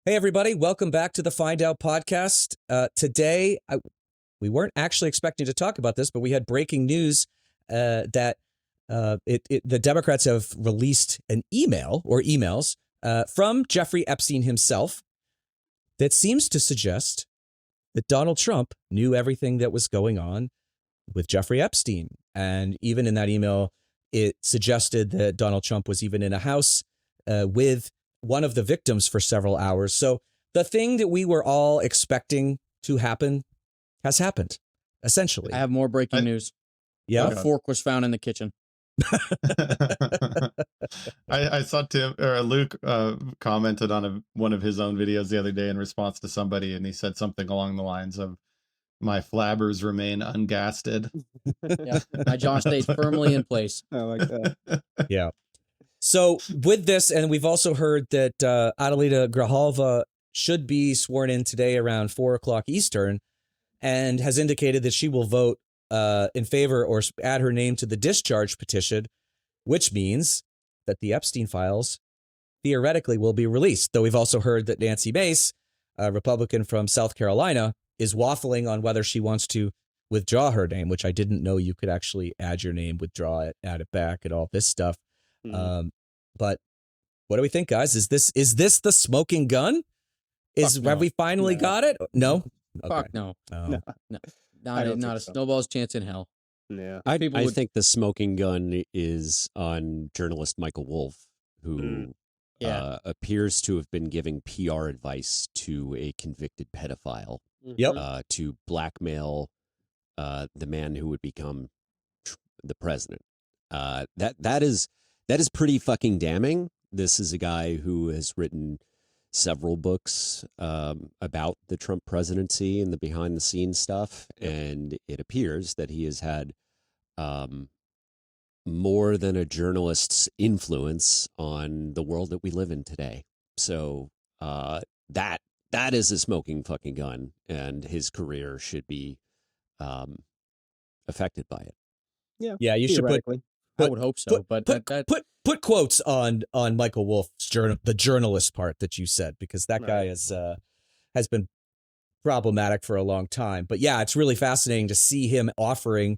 Hey, everybody. Welcome back to the Find Out podcast. Today, we weren't actually expecting to talk about this, but we had breaking news that the Democrats have released an email or emails from Jeffrey Epstein himself that seems to suggest that Donald Trump knew everything that was going on with Jeffrey Epstein. And even in that email, it suggested that Donald Trump was even in a house with one of the victims for several hours. So the thing that we were all expecting to happen has happened, essentially. I have more breaking news. Yeah. A fork was found in the kitchen. I saw Luke commented on one of his own videos the other day in response to somebody, and he said something along the lines of, "My flabbers remain ungasted." Yeah, my jaw stays firmly in place. I like that. Yeah. So with this, and we've also heard that Adelita Grijalva should be sworn in today around 4 o'clock Eastern, and has indicated that she will vote in favor or add her name to the discharge petition, which means that the Epstein files theoretically will be released. Though we've also heard that Nancy Mace, a Republican from South Carolina, is waffling on whether she wants to withdraw her name, which I didn't know you could actually add your name, withdraw it, add it back, and all this stuff. But what do we think, guys? Is this the smoking gun? Have we finally got it? No. Okay. Fuck no. Oh. No. Not a snowball's chance in hell. Yeah. I think the smoking gun is on journalist Michael Wolff, who appears to have been giving PR advice to a convicted pedophile. Yep. To blackmail the man who would become the president. That is pretty fucking damning. This is a guy who has written several books about the Trump presidency and the behind the scenes stuff. And it appears that he has had more than a journalist's influence on the world that we live in today. So that is a smoking fucking gun, and his career should be affected by it. Yeah, you should put I would hope so, but put quotes on Michael Wolff's the journalist part that you said, because that guy has been problematic for a long time. But yeah, it's really fascinating to see him offering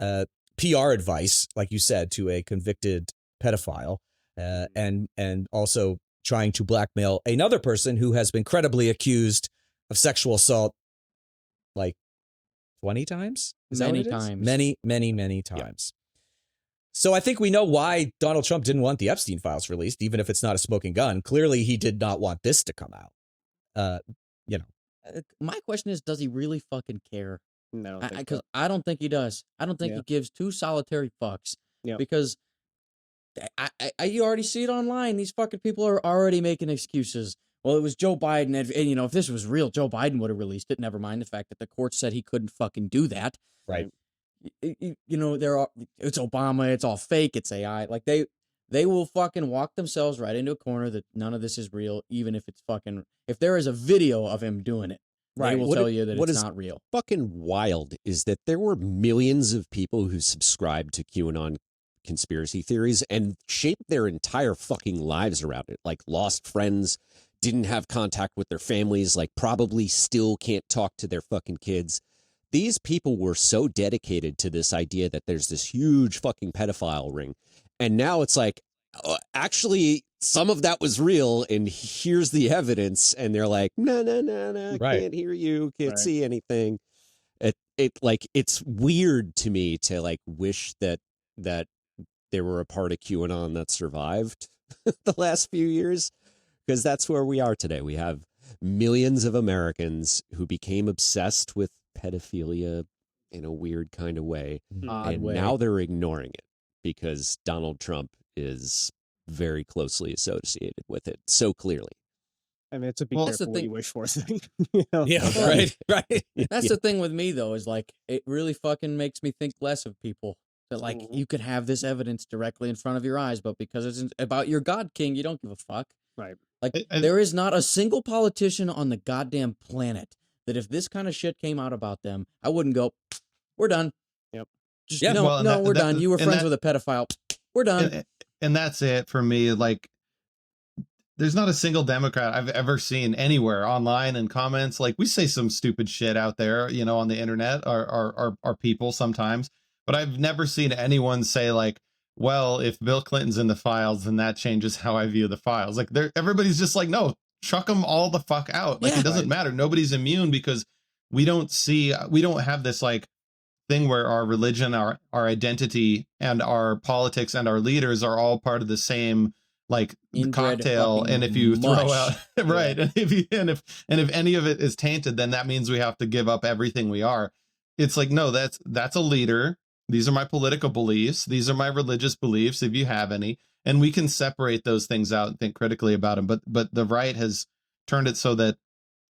PR advice, like you said, to a convicted pedophile, and also trying to blackmail another person who has been credibly accused of sexual assault like 20 times? Many times. Many times. So I think we know why Donald Trump didn't want the Epstein files released, even if it's not a smoking gun. Clearly, he did not want this to come out. My question is, does he really fucking care? No, Because I don't think he does. I don't think he gives two solitary fucks. Yeah. Because you already see it online. These fucking people are already making excuses. Well, it was Joe Biden, and if this was real, Joe Biden would have released it. Never mind the fact that the court said he couldn't fucking do that. Right. It's Obama. It's all fake. It's AI. Like they will fucking walk themselves right into a corner that none of this is real, even if it's fucking. If there is a video of him doing it, they will tell you that it's not real. Fucking wild is that there were millions of people who subscribed to QAnon conspiracy theories and shaped their entire fucking lives around it. Like lost friends, didn't have contact with their families, like probably still can't talk to their fucking kids. These people were so dedicated to this idea that there's this huge fucking pedophile ring. And now it's like, actually, some of that was real, and here's the evidence. And they're like, no, can't hear you, can't see anything. It's weird to me to like wish that there were a part of QAnon that survived the last few years, because that's where we are today. We have millions of Americans who became obsessed with pedophilia in a weird kind of way. Now they're ignoring it because Donald Trump is very closely associated with it so clearly. I mean, it's a be careful what you wish for thing. Yeah, right. That's the thing with me, though, is like, it really fucking makes me think less of people. That, like, you could have this evidence directly in front of your eyes, but because it's about your God King, you don't give a fuck. Right. Like, there is not a single politician on the goddamn planet that if this kind of shit came out about them, I wouldn't go, we're done. Yep. Just, we're done. You were friends with a pedophile. We're done. And that's it for me. Like, there's not a single Democrat I've ever seen anywhere online and comments. Like, we say some stupid shit out there, you know, on the internet, our people sometimes, but I've never seen anyone say like, well, if Bill Clinton's in the files, then that changes how I view the files. Like, everybody's just like, no, chuck them all the fuck out. Like, it doesn't matter. Nobody's immune, because we don't have this like thing where our religion, our identity, and our politics and our leaders are all part of the same like cocktail. And if you throw out right, and if any of it is tainted, then that means we have to give up everything we are. It's like, no, that's a leader. These are my political beliefs. These are my religious beliefs, if you have any, and we can separate those things out and think critically about them. But the right has turned it so that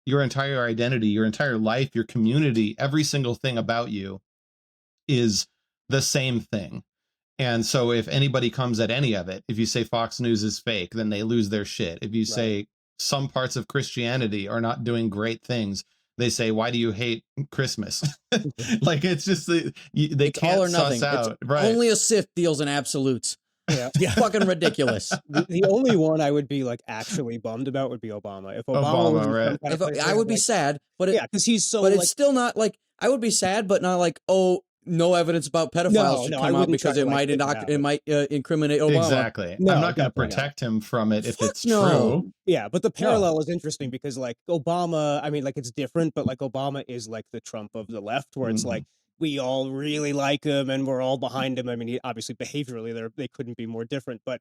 your entire identity, your entire life, your community, every single thing about you is the same thing. And so if anybody comes at any of it, if you say Fox News is fake, then they lose their shit. If you say some parts of Christianity are not doing great things, they say, why do you hate Christmas? Like, it's just, they can't all or nothing. Suss out. Right. Only a Sith deals in absolutes. Yeah. Fucking ridiculous. The only one I would be like actually bummed about would be Obama. If Obama was right. I would be sad, but because he's so. But it's still not like, I would be sad, but not like, oh, no evidence about pedophiles should come out because it might incriminate Obama. Exactly. I'm not going to protect him from it if it's true. Yeah, but the parallel is interesting because like Obama, I mean, like it's different, but like Obama is like the Trump of the left, where it's like we all really like him and we're all behind him. I mean, obviously behaviorally they couldn't be more different, but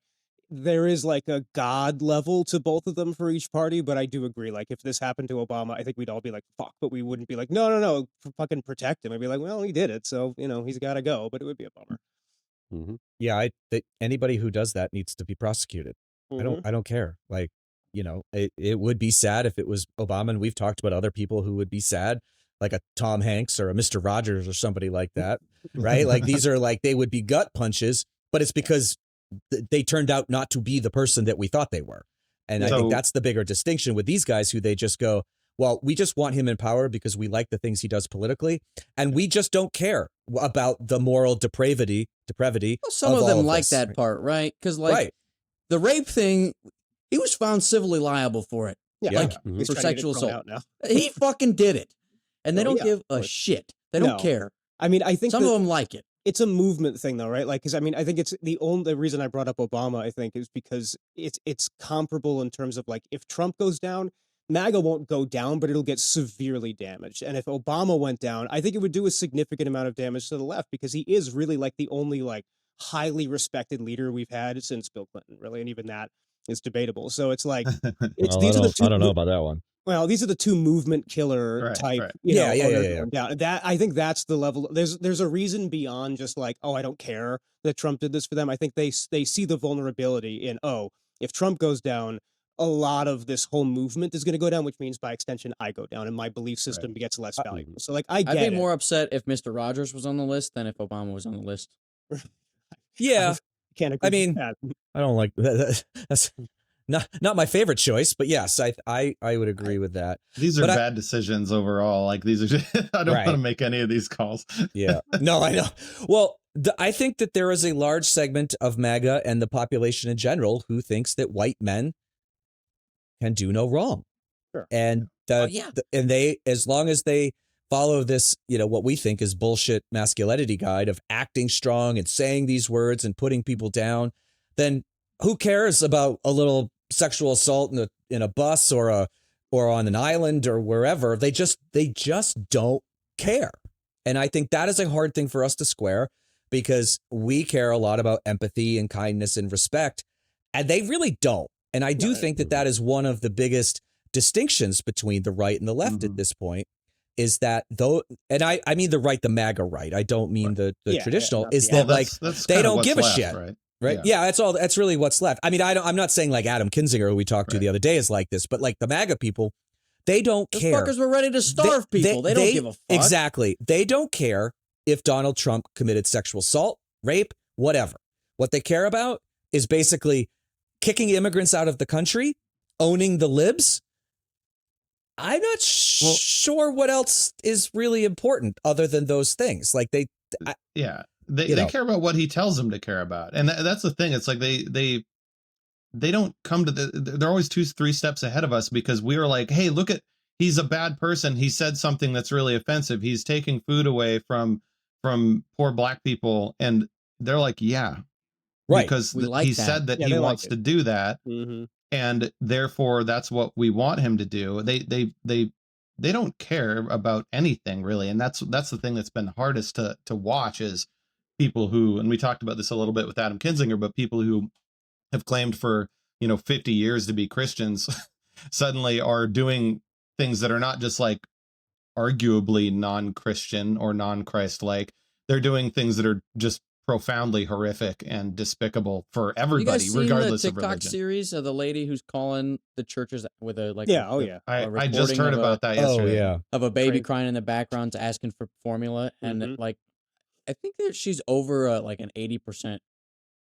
there is like a God level to both of them for each party. But I do agree, like if this happened to Obama, I think we'd all be like, fuck, but we wouldn't be like, no, fucking protect him. I'd be like, well, he did it, so, you know, he's got to go, but it would be a bummer. Yeah, anybody who does that needs to be prosecuted. I don't care. Like, you know, it would be sad if it was Obama, and we've talked about other people who would be sad, like a Tom Hanks or a Mr. Rogers or somebody like that, right? Like, these are like, they would be gut punches, but it's because they turned out not to be the person that we thought they were. And I think that's the bigger distinction with these guys, who they just go, well, we just want him in power because we like the things he does politically, and we just don't care about the moral depravity. Well, some of them like that part, right? Because like the rape thing, he was found civilly liable for it. Yeah, like for sexual assault. He fucking did it, and they don't give a shit. They don't care. I mean, I think some of them like it. It's a movement thing, though, right? Like, because I mean, I think it's the only reason I brought up Obama, I think, is because it's comparable in terms of like, if Trump goes down, MAGA won't go down, but it'll get severely damaged. And if Obama went down, I think it would do a significant amount of damage to the left, because he is really like the only like highly respected leader we've had since Bill Clinton, really, and even that is debatable. So it's like, I don't know about that one. Well, these are the two movement killer type. You know, yeah. That, I think that's the level. There's a reason beyond just like, oh, I don't care that Trump did this for them. I think they see the vulnerability in, oh, if Trump goes down, a lot of this whole movement is going to go down, which means by extension I go down and my belief system gets less valuable. So like, I'd be more upset if Mr. Rogers was on the list than if Obama was on the list. Yeah, can't agree. I mean, I don't like that. That's not my favorite choice, but yes, I would agree with that. These are bad decisions overall. Like, these are just, I don't want to make any of these calls. Yeah, no, I know. Well, I think that there is a large segment of MAGA and the population in general who thinks that white men can do no wrong. Sure. And and they, as long as they follow this, you know, what we think is bullshit masculinity guide of acting strong and saying these words and putting people down, then who cares about a little sexual assault in a bus or on an island or wherever? They just don't care. And I think that is a hard thing for us to square, because we care a lot about empathy and kindness and respect, and they really don't. And I do think that is one of the biggest distinctions between the right and the left at this point, is that though, and I mean the right, the MAGA right, I don't mean the traditional, is that like they don't give a shit. Right. Yeah, that's really what's left. I mean, I'm not saying like Adam Kinzinger, who we talked to the other day, is like this, but like the MAGA people, they don't care. Those fuckers were ready to starve people. They don't give a fuck. Exactly. They don't care if Donald Trump committed sexual assault, rape, whatever. What they care about is basically kicking immigrants out of the country, owning the libs. I'm not sure what else is really important other than those things. Like they care about what he tells them to care about. And that's the thing. It's like they they don't come to they're always 2-3 steps ahead of us, because we were like, hey, look at, he's a bad person. He said something that's really offensive. He's taking food away from poor black people. And they're like, yeah, Right. because We like he that. said that Yeah, he they like wants it. to do that. Mm-hmm. And therefore that's what we want him to do. They don't care about anything really. And that's the thing that's been hardest to watch, is people who, and we talked about this a little bit with Adam Kinzinger, but people who have claimed for 50 years to be Christians suddenly are doing things that are not just like arguably non-Christian or non-Christ-like. They're doing things that are just profoundly horrific and despicable for You everybody, guys seen regardless the of TikTok religion. series of the lady who's calling the churches with a like? Yeah, oh yeah. I just heard about that yesterday. Oh yeah. of a baby Crazy. crying in the background asking for formula, and Mhm. like I think that she's over like an 80%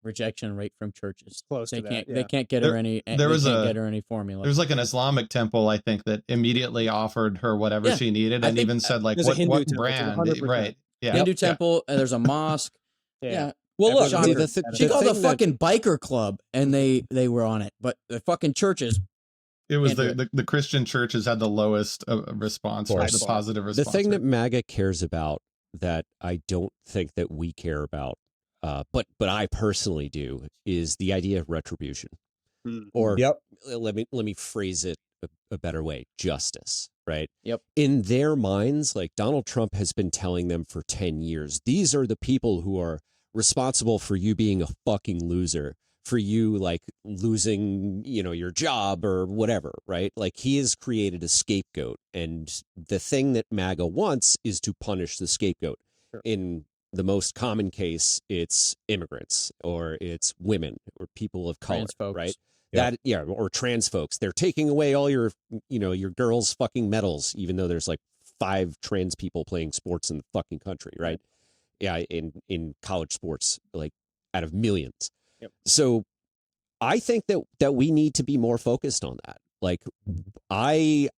rejection rate from churches. Close They to that, can't yeah. they can't get her any. There They was can't a- get her any formula. There's like an Islamic temple, I think, that immediately offered her whatever Yeah, she needed, I and think even said like there's a Hindu what temple, it's brand, 100%. right? Yeah, Hindu yeah. temple, and there's a mosque. Yeah. Well, look, Shocker. She the called a thing that- fucking biker club, and they were on it. But the fucking churches, It was Can't do the Christian churches had the lowest response, Of right? course. The positive The response. thing that rate. MAGA cares about that I don't think that we care about, but I personally do, is the idea of retribution. Mm. Or Yep. let me phrase it a better way: justice. Right. Yep. In their minds, like Donald Trump has been telling them for 10 years, these are the people who are responsible for you being a fucking loser, for you like losing, your job or whatever, right? Like he has created a scapegoat, and the thing that MAGA wants is to punish the scapegoat. Sure. In the most common case, it's immigrants or it's women or people of color, Trans folks. right? Yeah. Or trans folks. They're taking away all your girls' fucking medals, even though there's like 5 trans people playing sports in the fucking country, right? Yeah, in college sports, like out of millions. Yep. So I think that we need to be more focused on that. Like I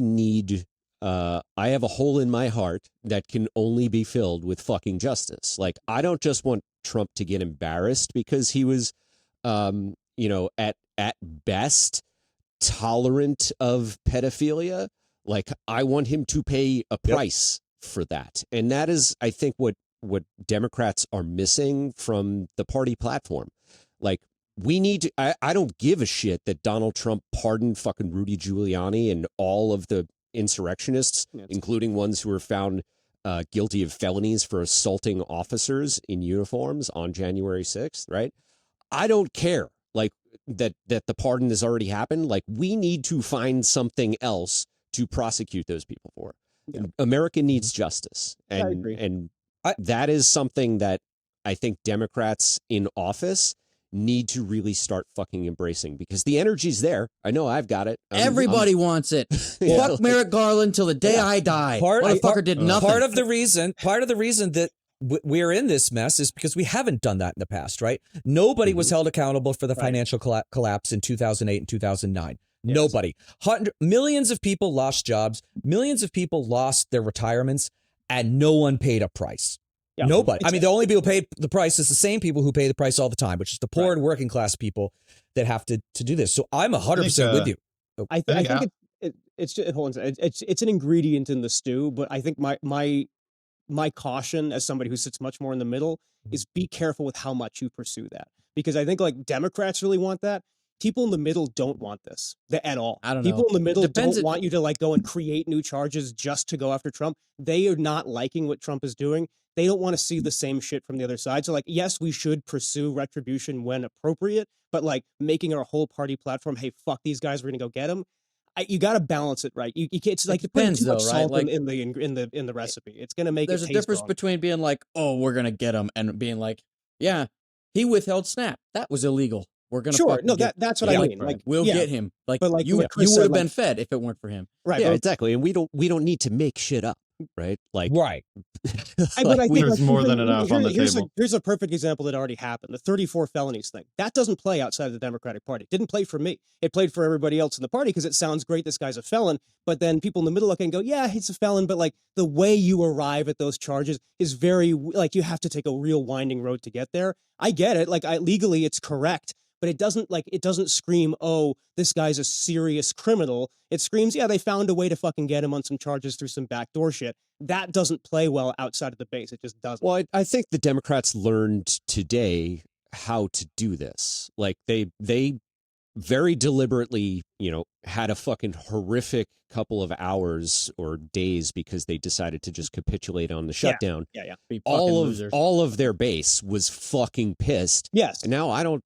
need I have a hole in my heart that can only be filled with fucking justice. Like I don't just want Trump to get embarrassed because he was at best tolerant of pedophilia. Like I want him to pay a price for that. And that is, I think, what Democrats are missing from the party platform. Like we need to, I don't give a shit that Donald Trump pardoned fucking Rudy Giuliani and all of the insurrectionists, including ones who were found guilty of felonies for assaulting officers in uniforms on January 6th, right? I don't care. Like that the pardon has already happened. Like we need to find something else to prosecute those people for. Yeah. America needs justice. I agree. And that is something that I think Democrats in office need to really start fucking embracing, because the energy's there. I know I've got it. Everybody wants it. Yeah, Fuck Merrick Garland till the day I die. Motherfucker did nothing. Part of the reason that we're in this mess is because we haven't done that in the past, right? Nobody was held accountable for the financial collapse in 2008 and 2009. Yes. Nobody. Millions of people lost jobs. Millions of people lost their retirements, and no one paid a price. Yeah. Nobody. I mean, the only people who pay the price is the same people who pay the price all the time, which is the poor and working class people that have to do this. So I'm 100% with you. I think it's just, hold on, it's an ingredient in the stew, but I think my caution as somebody who sits much more in the middle is be careful with how much you pursue that, because I think like Democrats really want that. People in the middle don't want this at all. I don't know. People in the middle don't want you to like go and create new charges just to go after Trump. They are not liking what Trump is doing. They don't want to see the same shit from the other side. So like, yes, we should pursue retribution when appropriate, but like making our whole party platform, hey, fuck these guys, we're gonna go get them. You got to balance it right. You can't. It's like depends, too much though, right? salt Like, in the recipe. It's gonna make there's it a taste difference wrong. between being like, oh, we're gonna get him, and being like, yeah, he withheld SNAP. That was illegal. We're gonna that's what I mean. Like we'll get him. Like, but like you what would Chris said, have been fed if it weren't for him. Right. Yeah, exactly. And we don't need to make shit up, right? Like right. But I think there's more than enough on the table. Here's a perfect example that already happened. The 34 felonies thing. That doesn't play outside of the Democratic Party. It didn't play for me. It played for everybody else in the party because it sounds great. This guy's a felon. But then people in the middle look and go, yeah, he's a felon. But like the way you arrive at those charges is very like you have to take a real winding road to get there. I get it. Like legally it's correct. but it doesn't scream, oh, this guy's a serious criminal. It screams, yeah, they found a way to fucking get him on some charges through some backdoor shit. That doesn't play well outside of the base. It just doesn't. Well, I think the Democrats learned today how to do this. Like they very deliberately, had a fucking horrific couple of hours or days because they decided to just capitulate on the shutdown. Yeah. All of their base was fucking pissed. Yes. And now I don't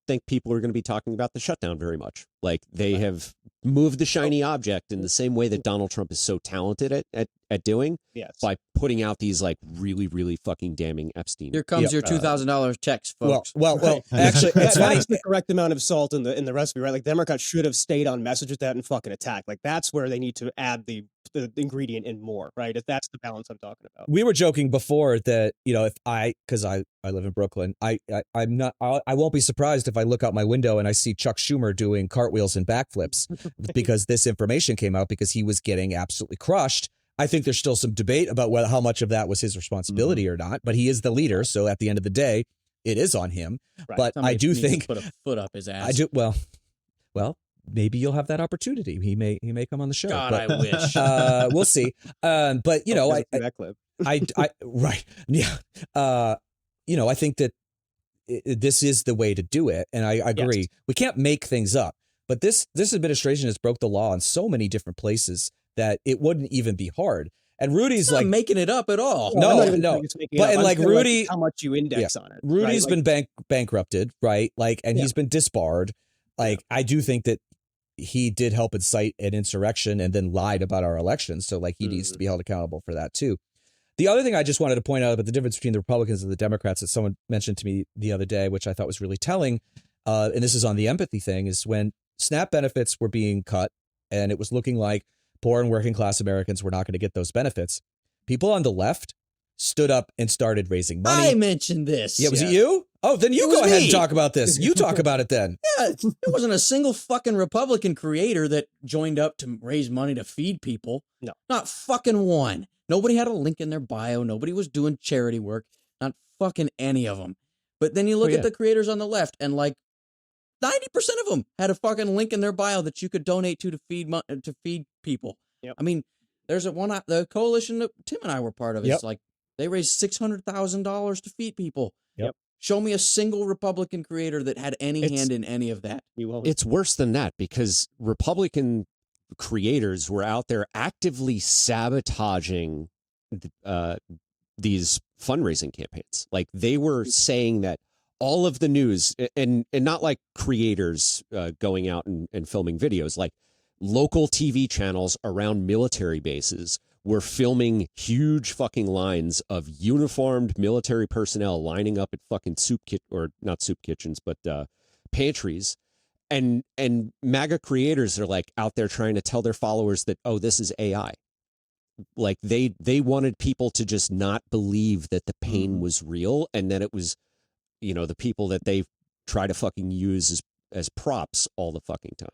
think people are going to be talking about the shutdown very much. Like they have moved the shiny object in the same way that Donald Trump is so talented at doing. Yes. By putting out these like really, really fucking damning Epstein. Here comes your $2,000 checks, folks. Well, actually, it's funny. That's the correct amount of salt in the recipe, right? Like Democrats should have stayed on message with that and fucking attacked. Like that's where they need to add the ingredient in more, right? If that's the balance I'm talking about. We were joking before that, because I live in Brooklyn, I won't be surprised if I look out my window and I see Chuck Schumer doing cartwheels and backflips because this information came out because he was getting absolutely crushed. I think there's still some debate about how much of that was his responsibility or not, but he is the leader. So at the end of the day, it is on him. Right. But somebody I do think put a foot up his ass. I do. Well, maybe you'll have that opportunity. He may come on the show. God, but, I wish. We'll see. But that clip. Right. Yeah. I think that this is the way to do it. And I agree. Yes. We can't make things up, but this administration has broke the law in so many different places that it wouldn't even be hard. And Rudy's not making it up at all. No. But and like Rudy, how much you index on it. Rudy's been bankrupted, right? Like, and he's been disbarred. Like, I do think that he did help incite an insurrection and then lied about our elections. So like he needs to be held accountable for that too. The other thing I just wanted to point out about the difference between the Republicans and the Democrats that someone mentioned to me the other day, which I thought was really telling, and this is on the empathy thing, is when SNAP benefits were being cut and it was looking like poor and working class Americans were not going to get those benefits. People on the left stood up and started raising money. I mentioned this. Yeah, was it you? Oh, then you go ahead and talk about this. You talk about it then. Yeah, there wasn't a single fucking Republican creator that joined up to raise money to feed people. No. Not fucking one. Nobody had a link in their bio. Nobody was doing charity work. Not fucking any of them. But then you look at the creators on the left and like 90% of them had a fucking link in their bio that you could donate to feed people. Yep. I mean, there's the coalition that Tim and I were part of. It's like they raised $600,000 to feed people. Yep. Show me a single Republican creator that had any hand in any of that. It's worse than that because Republican creators were out there actively sabotaging these fundraising campaigns. Like they were saying that all of the news and not like creators going out and filming videos, like local TV channels around military bases were filming huge fucking lines of uniformed military personnel lining up at fucking not soup kitchens, but pantries. And MAGA creators are like out there trying to tell their followers that, oh, this is AI. Like they wanted people to just not believe that the pain was real and that it was, the people that they try to fucking use as props all the fucking time.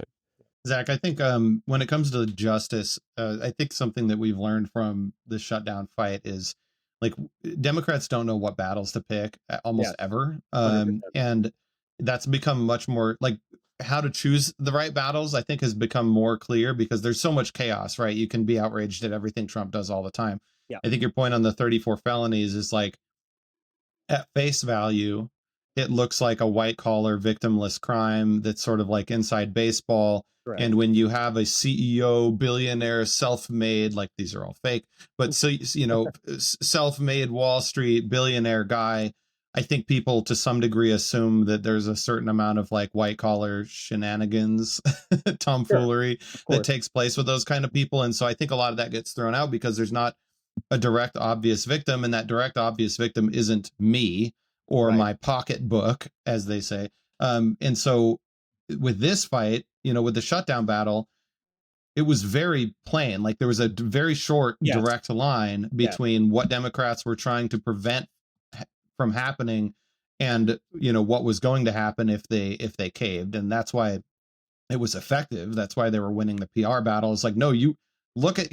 Zach, I think when it comes to justice, I think something that we've learned from the shutdown fight is like Democrats don't know what battles to pick almost ever. And that's become much more like how to choose the right battles, I think has become more clear because there's so much chaos, right? You can be outraged at everything Trump does all the time. Yeah. I think your point on the 34 felonies is like at face value, it looks like a white collar victimless crime that's sort of like inside baseball. Right. And when you have a CEO, billionaire, self-made, like these are all fake, but so, self-made Wall Street billionaire guy, I think people to some degree assume that there's a certain amount of like white collar shenanigans, tomfoolery that takes place with those kind of people. And so I think a lot of that gets thrown out because there's not a direct obvious victim. And that direct obvious victim isn't me or my pocketbook, as they say. And so with this fight, with the shutdown battle, it was very plain. Like there was a very short, direct line between what Democrats were trying to prevent from happening and, what was going to happen if they caved. And that's why it was effective. That's why they were winning the PR battle. It's like, no, you look at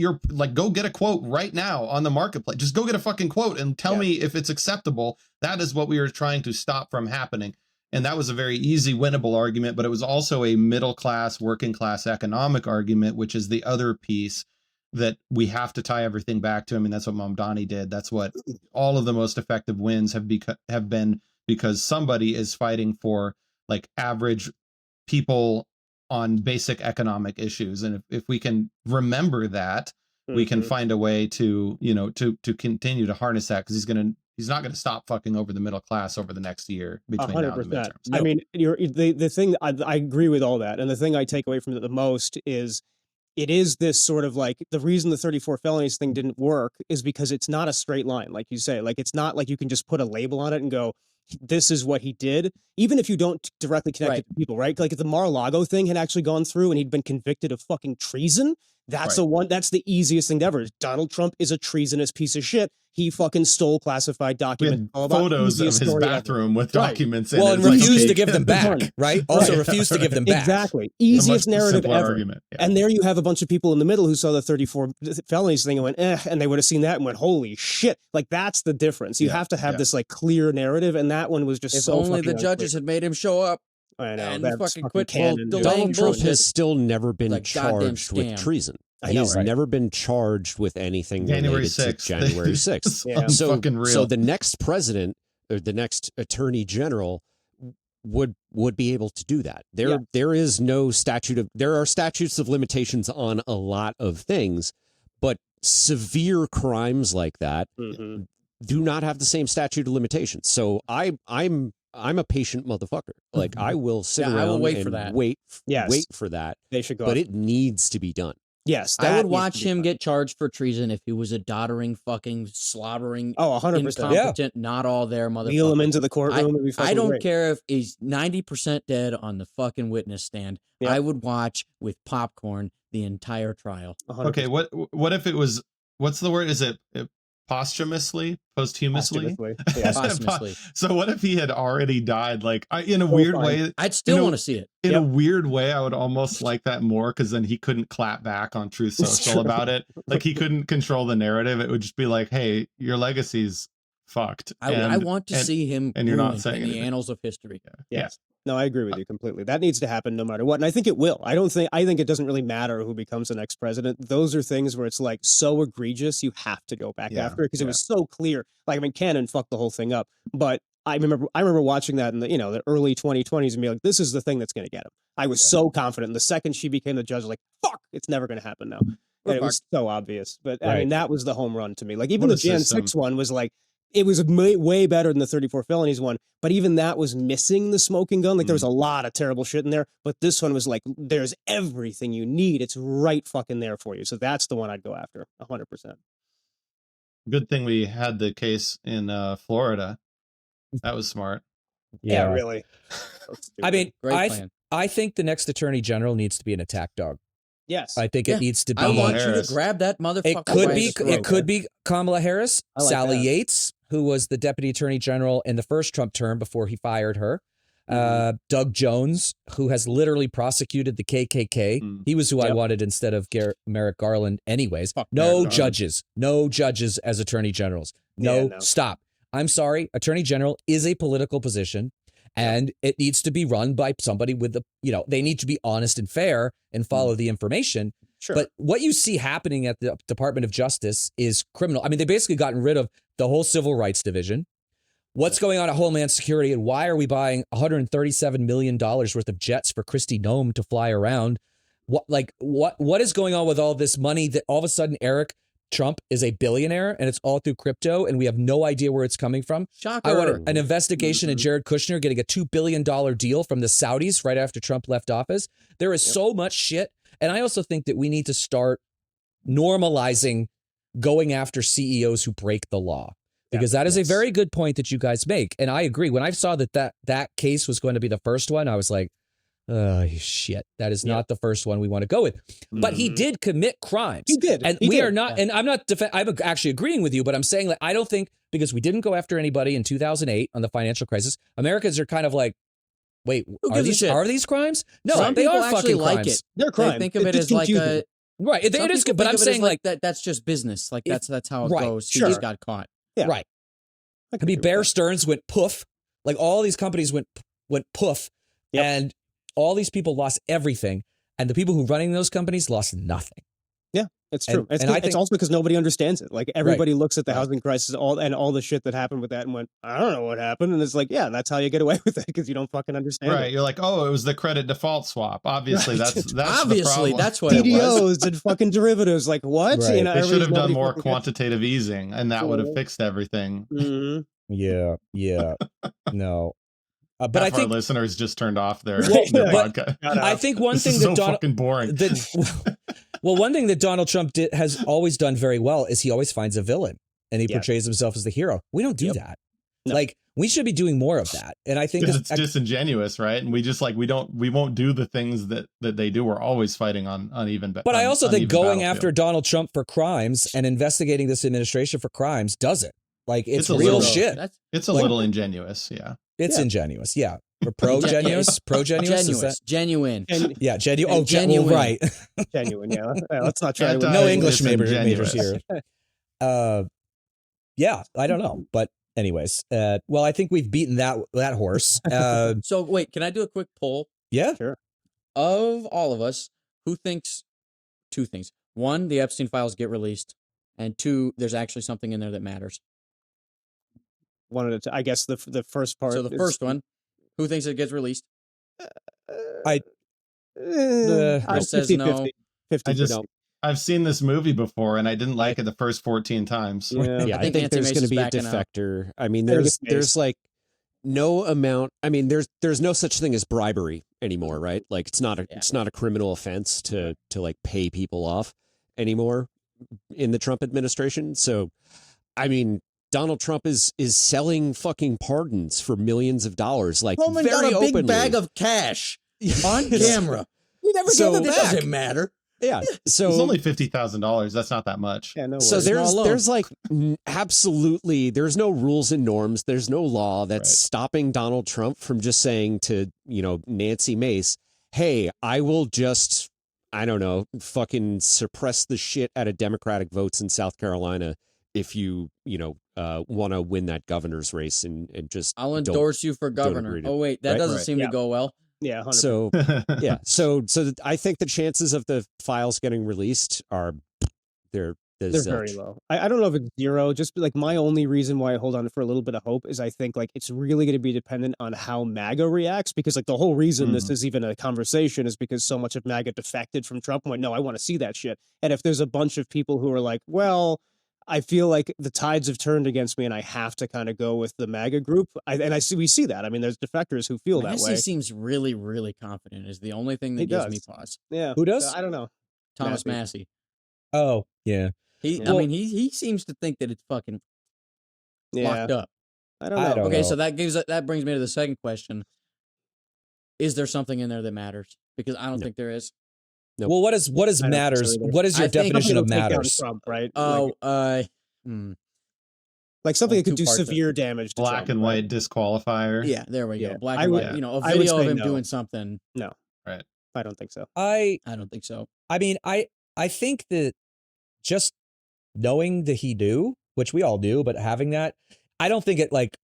go get a quote right now on the marketplace. Just go get a fucking quote and tell me if it's acceptable. That is what we were trying to stop from happening. And that was a very easy winnable argument, but it was also a middle class, working class economic argument, which is the other piece that we have to tie everything back to. I mean, that's what Mamdani did. That's what all of the most effective wins have been, because somebody is fighting for like average people on basic economic issues. And if we can remember that, we can find a way to, you know, to continue to harness that, because he's not going to stop fucking over the middle class over the next year between now and the 100%. midterms. I mean, the thing I agree with all that, and the thing I take away from it the most is it is this sort of like, the reason the 34 felonies thing didn't work is because it's not a straight line, like you say. Like, it's not like you can just put a label on it and go, this is what he did, even if you don't directly connect it to people, right? Like if the Mar-a-Lago thing had actually gone through and he'd been convicted of fucking treason, that's that's the easiest thing ever. Donald Trump is a treasonous piece of shit. He fucking stole classified documents. Photos of his bathroom with documents in it. Well, and refused to give them back, right? Also refused to give them back. Exactly. Easiest narrative ever. Argument. Yeah. And there you have a bunch of people in the middle who saw the 34 felonies thing and went, and they would have seen that and went, holy shit. Like, that's the difference. You have to have this like clear narrative, and that one was just if so only the judges had made him show up. I know. And That's fucking fucking quit canon. Donald Trump bullshit. has still never been Like goddamn charged with scam. treason. I know, He's right? never been charged with anything January related 6th. to January 6th. Yeah. So, fucking real. so the next president or the next attorney general would be able to do that. There is no there are statutes of limitations on a lot of things, but severe crimes like that do not have the same statute of limitations. So I'm a patient motherfucker. Like, I will sit around I will wait and for that. wait Yes. for that. They should go. But it needs to be done. Yes. I that would needs watch to be him done. get charged for treason if he was a doddering, fucking slaughtering, 100%. incompetent, not all there motherfucker. Wheel him into the courtroom. It'd be I fucking don't great. care if he's 90% dead on the fucking witness stand. Yep. I would watch with popcorn the entire trial. 100%. Okay, what if it was, what's the word? Is it posthumously? Yeah. Posthumously. So what if he had already died? Like, in a So weird fine. way, I'd still want to see it. in a weird way, I would almost like that more, because then he couldn't clap back on Truth Social about it. Like, he couldn't control the narrative. It would just be like, hey, your legacy's fucked. I want to see him and you're not ruined saying in the anything. annals of history. Yes. No, I agree with you completely. That needs to happen no matter what. And I think it will. I think it doesn't really matter who becomes the next president. Those are things where it's like so egregious, you have to go back after it, because it was so clear. Like, I mean, Cannon fucked the whole thing up. But I remember watching that in the early 2020s and be like, this is the thing that's going to get him. I was so confident. And the second she became the judge, I was like, fuck, it's never going to happen now. And it was so obvious. But I mean, that was the home run to me. Like, even What the a Jan system. 6 one was like, it was way better than the 34 felonies one, but even that was missing the smoking gun. Like, there was a lot of terrible shit in there, but this one was like, there's everything you need. It's right fucking there for you. So that's the one I'd go after 100%. Good thing we had the case in Florida. That was smart. Yeah, really. I mean, Great plan. I think the next attorney general needs to be an attack dog. Yes. I think it needs to be. I want Harris. you to grab that motherfucker. It could by be. the throat. It could be Kamala Harris, I like Sally that. Yates, who was the deputy attorney general in the first Trump term before he fired her. Doug Jones, who has literally prosecuted the KKK. He was who I wanted instead of Merrick Garland. Anyways, Fuck no Merrick Garland. judges, no judges as attorney generals. No, no. stop. I'm sorry. Attorney general is a political position. And it needs to be run by somebody with they need to be honest and fair and follow the information. Sure. But what you see happening at the Department of Justice is criminal. I mean, they basically gotten rid of the whole Civil Rights Division. What's going on at Homeland Security, and why are we buying $137 million worth of jets for Kristi Noem to fly around? What is going on with all this money that all of a sudden Eric Trump is a billionaire and it's all through crypto and we have no idea where it's coming from? Shocker. I want an investigation of Jared Kushner getting a $2 billion deal from the Saudis right after Trump left office. There is so much shit. And I also think that we need to start normalizing going after CEOs who break the law, because that is a very good point that you guys make. And I agree. When I saw that case was going to be the first one, I was like, oh, shit, that is not the first one we want to go with. But he did commit crimes. He did. And we are not, and I'm not, I'm actually agreeing with you, but I'm saying that I don't think, because we didn't go after anybody in 2008 on the financial crisis, Americans are kind of like, wait, Who gives a shit? are these crimes? No, Some they people are actually fucking like crimes. it. They're crimes. They think of it as like a Right. It some is people good, but think I'm of it saying as like that. That's just business. Like that's how it right, goes. He sure. just got caught. Yeah. right. I mean, Bear Stearns went poof. Like all these companies went went poof, Yep. and all these people lost everything, and the people who running those companies lost nothing. Yeah, it's true. And It's, I it's think- also because nobody understands it. Like everybody looks at the Right. housing crisis all the shit that happened with that and went, I don't know what happened. And it's like, yeah, that's how you get away with it because you don't fucking understand Right. it. You're like, oh, it was the credit default swap. Obviously, Right. that's Obviously, the problem. that's what it was. CDOs and fucking derivatives. Like what? Right. You know, They should have done everybody's more fucking- quantitative easing, and that would have Sure. fixed everything. Mhm. Yeah, no. But Half I our think listeners just turned off their, Well, their but- podcast. Shut I up. think one This thing is that so Donald fucking boring. well, one thing that Donald Trump has always done very well is he always finds a villain and he Yeah. portrays himself as the hero. We don't do Yep. that. No. Like we should be doing more of that. And I think Because this, it's disingenuous, right? And we just like we won't do the things that they do. We're always fighting on uneven. but I also think uneven going after battlefield. Donald Trump for crimes and investigating this administration for crimes doesn't. Like it's It's a real little- shit. That's It's a like- little ingenuous, yeah. It's Yeah. ingenuous. Yeah. Or pro-genuous? Pro-genuous? Is genuine. that? Genuine. Gen- Yeah, genuine. Oh, well, Genuine. right. genuine. Yeah. Let's not try to. Anti- No English majors disingenuous. here. Yeah, I don't know. But anyways, well, I think we've beaten that horse. So wait, can I do a quick poll Yeah. of all of us who thinks two things? One, the Epstein files get released, and two, there's actually something in there that matters. One at a time. I guess the first part. So the is- first one, who thinks it gets released? I- Chris says 50, no. 50, I just 50. I've seen this movie before, and I didn't like it the first 14 times. Yeah. Yeah, I I think think, Nancy there's Mace going to is be a backing out. defector. I mean, I think there's it's Mace. like no amount. I mean, there's no such thing as bribery anymore, right? Like it's not a criminal offense to like pay people off anymore in the Trump administration. So, I mean, Donald Trump is selling fucking pardons for millions of dollars, like Coleman very got a big openly. bag of cash on camera. He never So gave it it back. doesn't matter. Yeah. So It's only $50,000. That's not that much. Yeah, no So worries. Small loan. there's like absolutely there's no rules and norms. There's no law that's Right. stopping Donald Trump from just saying to, Nancy Mace, "Hey, I will just I don't know, fucking suppress the shit out of Democratic votes in South Carolina if you, want to win that governor's race and just I'll don't." endorse you for governor. agree to- Oh wait, that right? doesn't Right. seem Yeah. to go well. Yeah, 100%. So yeah, so I think the chances of the files getting released are they're they're very low. I don't know if it's zero. Just like my only reason why I hold on for a little bit of hope is I think like it's really going to be dependent on how MAGA reacts, because like the whole reason this is even a conversation is because so much of MAGA defected from Trump and went, no, I want to see that shit. And if there's a bunch of people who are like, well, I feel like the tides have turned against me and I have to kind of go with the MAGA group. We see that. I mean, there's defectors who feel that Massey way. seems really, really confident. Is the only thing that He gives me does. pause. Yeah. Who does? I don't know. Thomas Massey. Massey. Oh, yeah. I Well- mean, he seems to think that it's fucking Yeah. locked up. I don't know. I don't Okay, know. so that brings me to the second question. Is there something in there that matters? Because I don't No. think there is. Nope. Well, what is I don't think so matters? either. What is your I think- definition of Something will take down matters? Trump, right? Oh, Like something that could do two parts of it. severe damage to Black Trump, and right? white disqualifier. yeah, there we Yeah. go. Black I and would- white. You know, a I would video of say him no. doing something. I don't think so. I I don't think so. mean, I think that just knowing that he do, which we all do, but having that, I don't think it like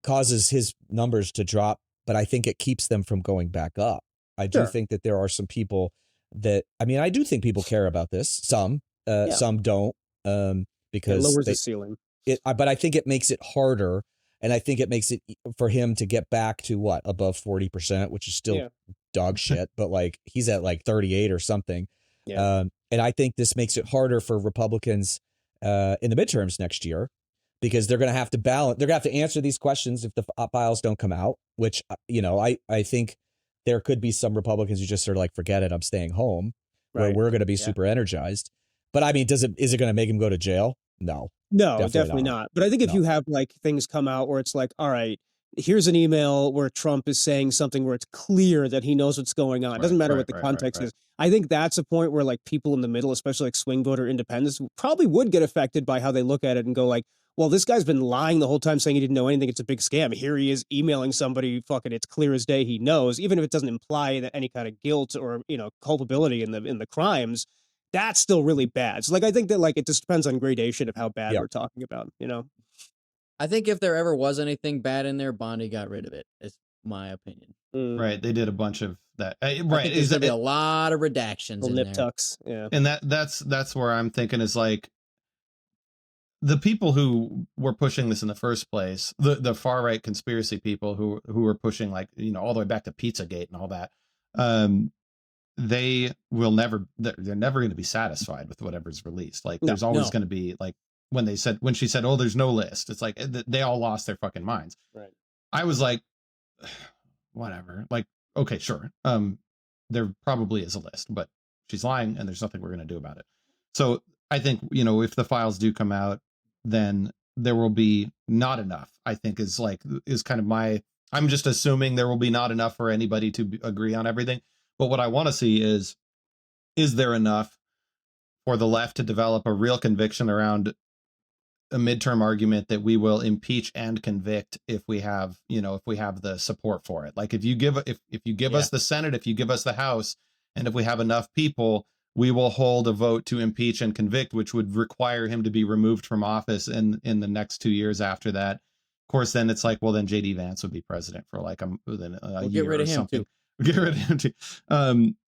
causes his numbers to drop, but I think it keeps them from going back up. I do Sure. think that there are some people that, I mean, I do think people care about this. Some don't, It because lowers they, the ceiling. but I think it makes it harder. And I think it makes it for him to get back to what, above 40%, which is still Yeah. dog shit, but like he's at like 38 or something. Yeah. And I think this makes it harder for Republicans in the midterms next year, because they're going to have to balance. They're going to have to answer these questions if the files don't come out, which, I think there could be some Republicans who just sort of like, forget it, I'm staying home, where Right. we're going to be Yeah. super energized. But I mean, is it going to make him go to jail? No. No, Definitely definitely not. not. But I think if No. you have like things come out where it's like, all right, here's an email where Trump is saying something where it's clear that he knows what's going on. It doesn't matter what the context is. I think that's a point where like people in the middle, especially like swing voter independents, probably would get affected by how they look at it and go like, well, this guy's been lying the whole time saying he didn't know anything. It's a big scam. Here he is emailing somebody, fucking it's clear as day he knows, even if it doesn't imply that any kind of guilt or, culpability in the crimes. That's still really bad. So like I think that like it just depends on gradation of how bad Yeah. we're talking about, I think if there ever was anything bad in there, Bondi got rid of it. It's my opinion. Right. They did a bunch of that. I Right. think there's gonna be a lot of redactions Little in nip there. tucks. Yeah. And that's where I'm thinking is like the people who were pushing this in the first place, the far right conspiracy people who were pushing, like, you know, all the way back to Pizzagate and all that. They will never, they're never going to be satisfied with whatever's released. Like, there's always going to be, like, when she said, oh, there's no list, it's like they all lost their fucking minds. Right. I was like, whatever, like, okay, sure. There probably is a list, but she's lying and there's nothing we're going to do about it. So I think, you know, if the files do come out, then there will be not enough, I think, is kind of I'm just assuming there will be not enough for anybody to agree on everything. But what I want to see is there enough for the left to develop a real conviction around a midterm argument that we will impeach and convict if we have the support for it. Like, if you give us the Senate, if you give us the House, and if we have enough people, we will hold a vote to impeach and convict, which would require him to be removed from office in the next 2 years after that. Of course, then it's like, well, then JD Vance would be president for like a year get rid of him something. too. Get rid of him too.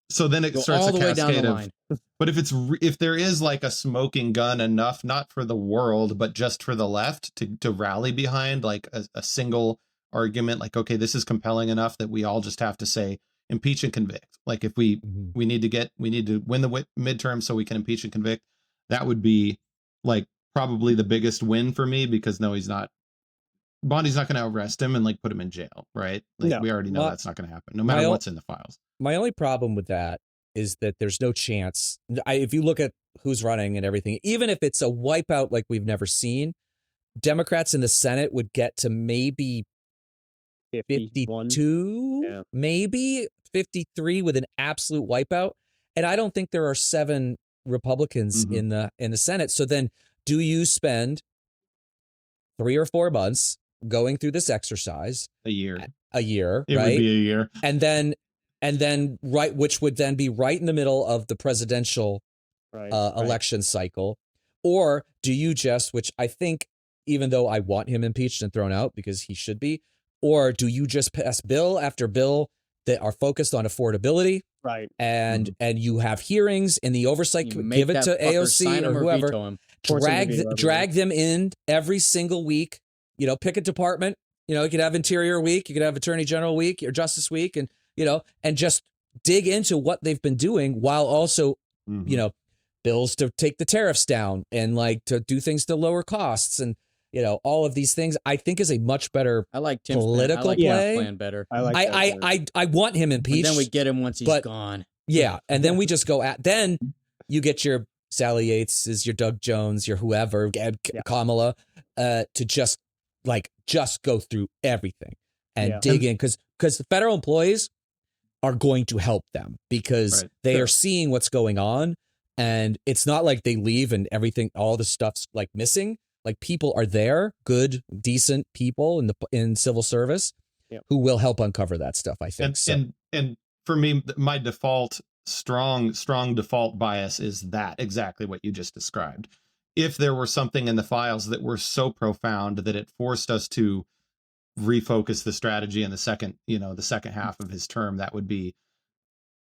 So then it Go starts all a the way down cascade the of. line. But if there is like a smoking gun enough, not for the world, but just for the left to rally behind, like a single argument, like, okay, this is compelling enough that we all just have to say impeach and convict. Like, if we need to win the midterm so we can impeach and convict, that would be like probably the biggest win for me, because no, Bondi's not going to arrest him and like put him in jail, right? Like, No. we already know that's not going to happen, no matter what's in the files. My only problem with that is that there's no chance. If you look at who's running and everything, even if it's a wipeout like we've never seen, Democrats in the Senate would get to maybe 51. 52, maybe 53 with an absolute wipeout. And I don't think there are 7 Republicans in the Senate. So then do you spend 3 or 4 months going through this exercise? A year, it would be a year. And then which would then be right in the middle of the presidential election cycle. Or do you just, which I think, even though I want him impeached and thrown out because he should be, or do you just pass bill after bill that are focused on affordability? Right. And you have hearings in the oversight, give it to AOC or whoever, drag them in every single week, you know, pick a department, you know, you could have Interior Week, you could have Attorney General Week or Justice Week, and, you know, and just dig into what they've been doing while also, you know, bills to take the tariffs down and like to do things to lower costs and, you know, all of these things, I think is a much better political play. Plan better. I want him impeached. But then we get him once he's gone. Yeah, and then we just go at. Then you get your Sally Yates, your Doug Jones, your whoever, Kamala, to just go through everything and dig in, because the federal employees are going to help them because they are seeing what's going on, and it's not like they leave and everything, all the stuff's like missing. Like, people are there, good, decent people in civil service who will help uncover that stuff, I think. And for me, my strong default bias is that exactly what you just described. If there were something in the files that were so profound that it forced us to refocus the strategy in the second half of his term,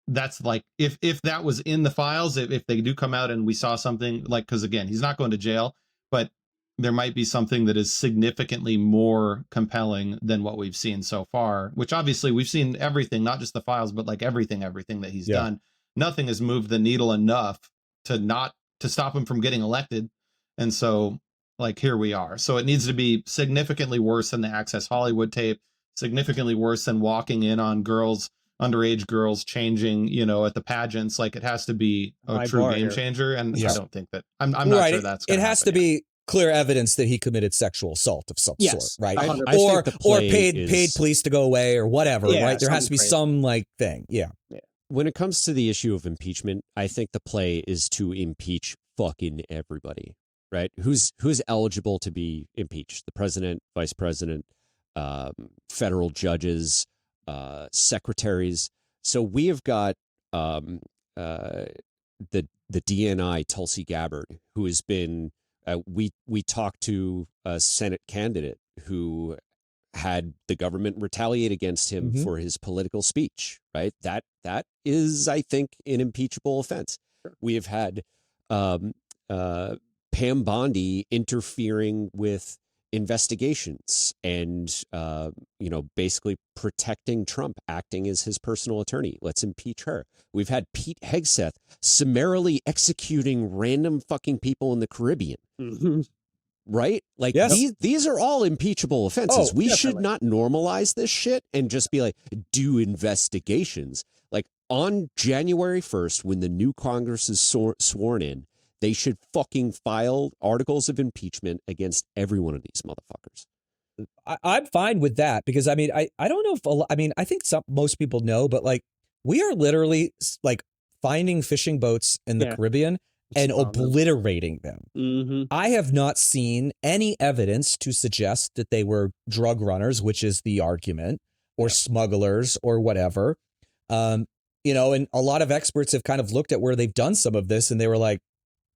that's like, if that was in the files, if they do come out and we saw something like, because again, he's not going to jail, but there might be something that is significantly more compelling than what we've seen so far, which obviously we've seen everything, not just the files, but like everything that he's done. Nothing has moved the needle enough to stop him from getting elected. And so, like, here we are. So it needs to be significantly worse than the Access Hollywood tape, significantly worse than walking in on underage girls changing, you know, at the pageants. Like, it has to be a true game changer. And I don't think that I'm not sure that's going to happen. It has to be clear evidence that he committed sexual assault of some sort, right? Or paid police to go away or whatever, right? There has to be some like thing. Yeah. When it comes to the issue of impeachment, I think the play is to impeach fucking everybody, right? Who's eligible to be impeached? The president, vice president, federal judges, secretaries. So we have got the DNI Tulsi Gabbard, who has been. We talked to a Senate candidate who had the government retaliate against him Mhm. for his political speech, right? That is, I think, an impeachable offense. We have had Pam Bondi interfering with investigations and basically protecting Trump, acting as his personal attorney. Let's impeach her. We've had Pete Hegseth summarily executing random fucking people in the Caribbean. Mhm. Right? Like Yes. these are all impeachable offenses. Oh, We should definitely. not normalize this shit and just be like, do investigations. Like on January 1st, when the new Congress is sworn in, they should fucking file articles of impeachment against every one of these motherfuckers. I'm fine with that because I mean, I don't know if I think most people know, but like we are literally like finding fishing boats in the Yeah. Caribbean and Spawn them. obliterating them. Mhm. I have not seen any evidence to suggest that they were drug runners, which is the argument, or smugglers or whatever. And a lot of experts have kind of looked at where they've done some of this and they were like,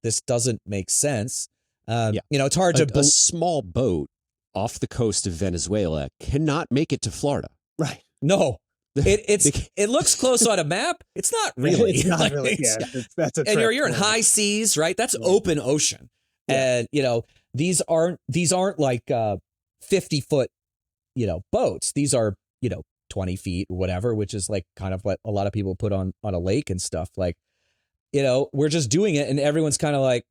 this doesn't make sense. It's hard to A small boat off the coast of Venezuela cannot make it to Florida. Right. No. It looks close on a map. It's not really. It's not Like, really. Yeah, that's a and trip you're in for it. high seas, right? That's Yeah. open ocean. Yeah. And these aren't like 50-foot boats. These are 20 feet or whatever, which is like kind of what a lot of people put on a lake and stuff. Like, we're just doing it and everyone's kind of like,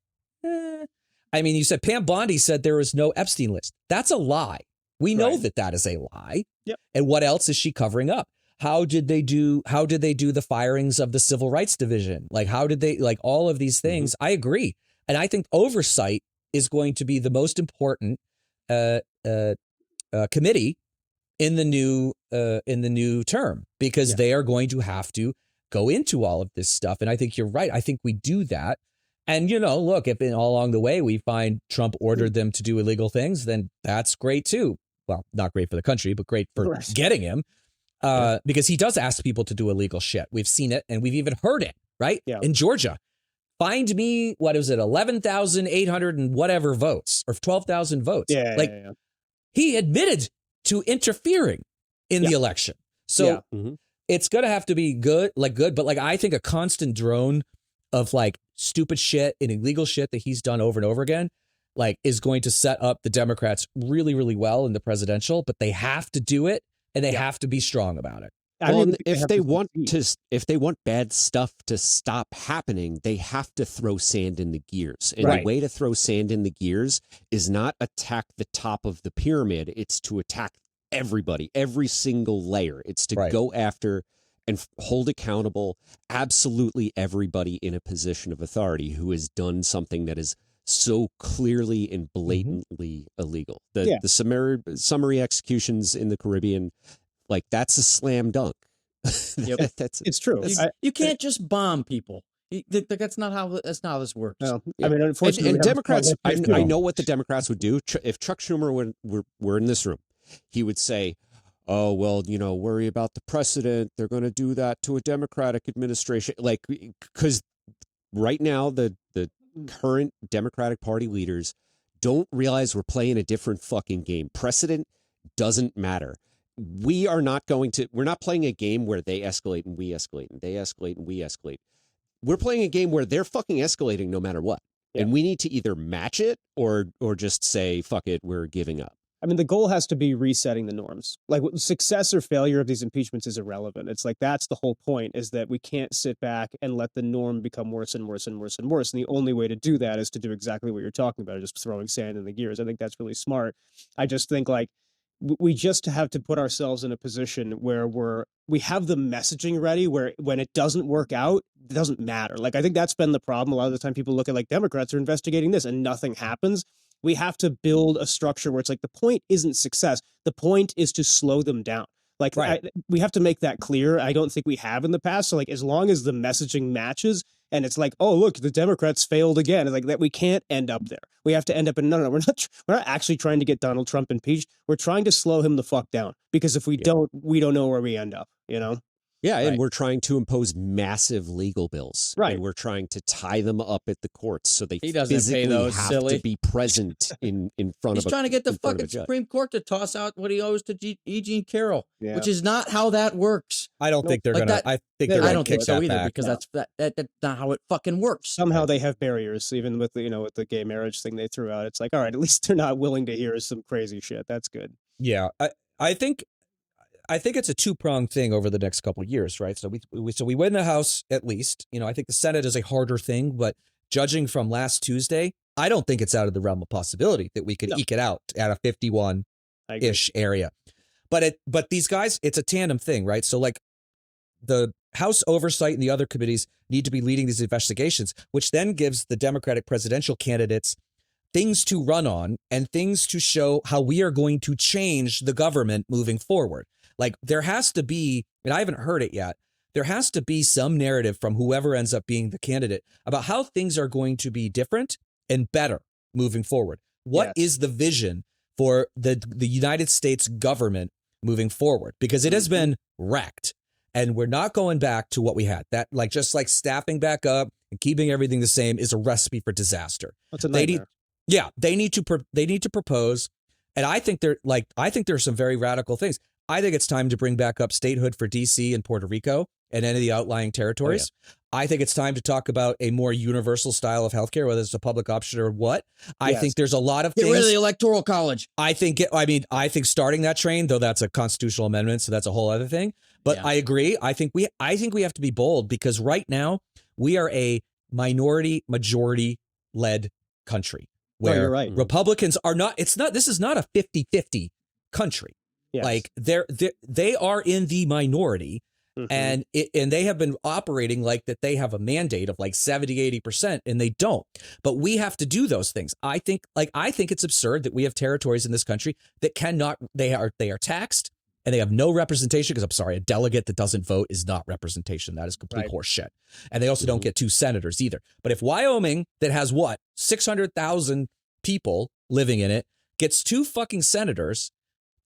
eh. I mean, you said Pam Bondi said there was no Epstein list. That's a lie. We know Right. that is a lie. Yep. And what else is she covering up? How did they do the firings of the Civil Rights Division? Like, how did they, like, all of these things? I agree. And I think oversight is going to be the most important committee in the new term, because they are going to have to go into all of this stuff. And I think you're right. I think we do that. And, look, if all along the way we find Trump ordered them to do illegal things, then that's great too. Well, not great for the country, but great for Right. getting him. Because he does ask people to do illegal shit. We've seen it and we've even heard it, right? Yeah. In Georgia. Find me, 11,800 and whatever votes, or 12,000 votes. Yeah. Like, yeah. he admitted to interfering in the election. So it's going to have to be good. But like, I think a constant drone of like stupid shit and illegal shit that he's done over and over again, like, is going to set up the Democrats really, really well in the presidential, but they have to do it and they have to be strong about it. I don't Well, even think if have they to want succeed. if they want bad stuff to stop happening, they have to throw sand in the gears. And Right. the way to throw sand in the gears is not attack the top of the pyramid. It's to attack everybody, every single layer. It's to Right. go after and hold accountable absolutely everybody in a position of authority who has done something that is so clearly and blatantly illegal. The summary executions in the Caribbean, like, that's a slam dunk. Yep. It's true. You can't just bomb people. That's not how this works. No, Yeah. I mean, unfortunately, And we have a Democrats, strong I history. know what the Democrats would do. If Chuck Schumer were in this room, he would say, oh, well, worry about the precedent. They're going to do that to a Democratic administration. Like, because right now, the current Democratic Party leaders don't realize we're playing a different fucking game. Precedent doesn't matter. We're not playing a game where they escalate and we escalate and they escalate and we escalate. We're playing a game where they're fucking escalating no matter what. Yeah. And we need to either match it or just say, fuck it, we're giving up. I mean, the goal has to be resetting the norms. Like, success or failure of these impeachments is irrelevant. It's like, that's the whole point, is that we can't sit back and let the norm become worse and worse and worse and worse. And the only way to do that is to do exactly what you're talking about, just throwing sand in the gears. I think that's really smart. I just think, like, we just have to put ourselves in a position where we have the messaging ready, where when it doesn't work out, it doesn't matter. Like, I think that's been the problem. A lot of the time people look at, like, Democrats are investigating this and nothing happens. We have to build a structure where it's like, the point isn't success. The point is to slow them down. Like, Right. we have to make that clear. I don't think we have in the past. So, like, as long as the messaging matches and it's like, oh, look, the Democrats failed again, it's like that, we can't end up there. We have to end up in, no, we're not actually trying to get Donald Trump impeached. We're trying to slow him the fuck down, because if we don't know where we end up, Yeah, and Right. we're trying to impose massive legal bills. Right. And we're trying to tie them up at the courts so they He doesn't pay physically those, have silly. to be present in front He's of a trying to get the in front of a fucking judge. Supreme Court to toss out what he owes to E. Jean Carroll, Yeah. which is not how that works. I don't think they're like gonna. that- I think Yeah, they're I gonna don't kick think so that either back. because that's not how it fucking works. Somehow they have barriers, even with the, with the gay marriage thing they threw out. It's like, all right, at least they're not willing to hear some crazy shit. That's good. Yeah, I think it's a two-pronged thing over the next couple of years, right? So we win the House at least. I think the Senate is a harder thing, but judging from last Tuesday, I don't think it's out of the realm of possibility that we could No. eke it out at a 51-ish I agree. area. But these guys, it's a tandem thing, right? So like the House oversight and the other committees need to be leading these investigations, which then gives the Democratic presidential candidates things to run on and things to show how we are going to change the government moving forward. Like there has to be, and I haven't heard it yet, there has to be some narrative from whoever ends up being the candidate about how things are going to be different and better moving forward. What is the vision for the United States government moving forward? Because it has been wrecked and we're not going back to what we had. That just like staffing back up and keeping everything the same is a recipe for disaster. That's a They nightmare. they need to propose, and I think there are some very radical things. I think it's time to bring back up statehood for DC and Puerto Rico and any of the outlying territories. I think it's time to talk about a more universal style of healthcare, whether it's a public option or what. I Yes. think there's a lot of Get things. rid of the Electoral College. I think starting that train, though that's a constitutional amendment, so that's a whole other thing. But Yeah. I agree. I think we have to be bold because right now we are a majority led country No, where you're right. Republicans are not. This is not a 50-50 country. Yes. Like they are in the minority. Mhm. And they have been operating like that they have a mandate of like 70-80%, and they don't. But we have to do those things. I think it's absurd that we have territories in this country that cannot. They are taxed and they have no representation. Because I'm sorry, a delegate that doesn't vote is not representation. That is complete Right. horse shit. And they also don't get 2 senators either. But if Wyoming, that has 600,000 people living in it, gets 2 fucking senators,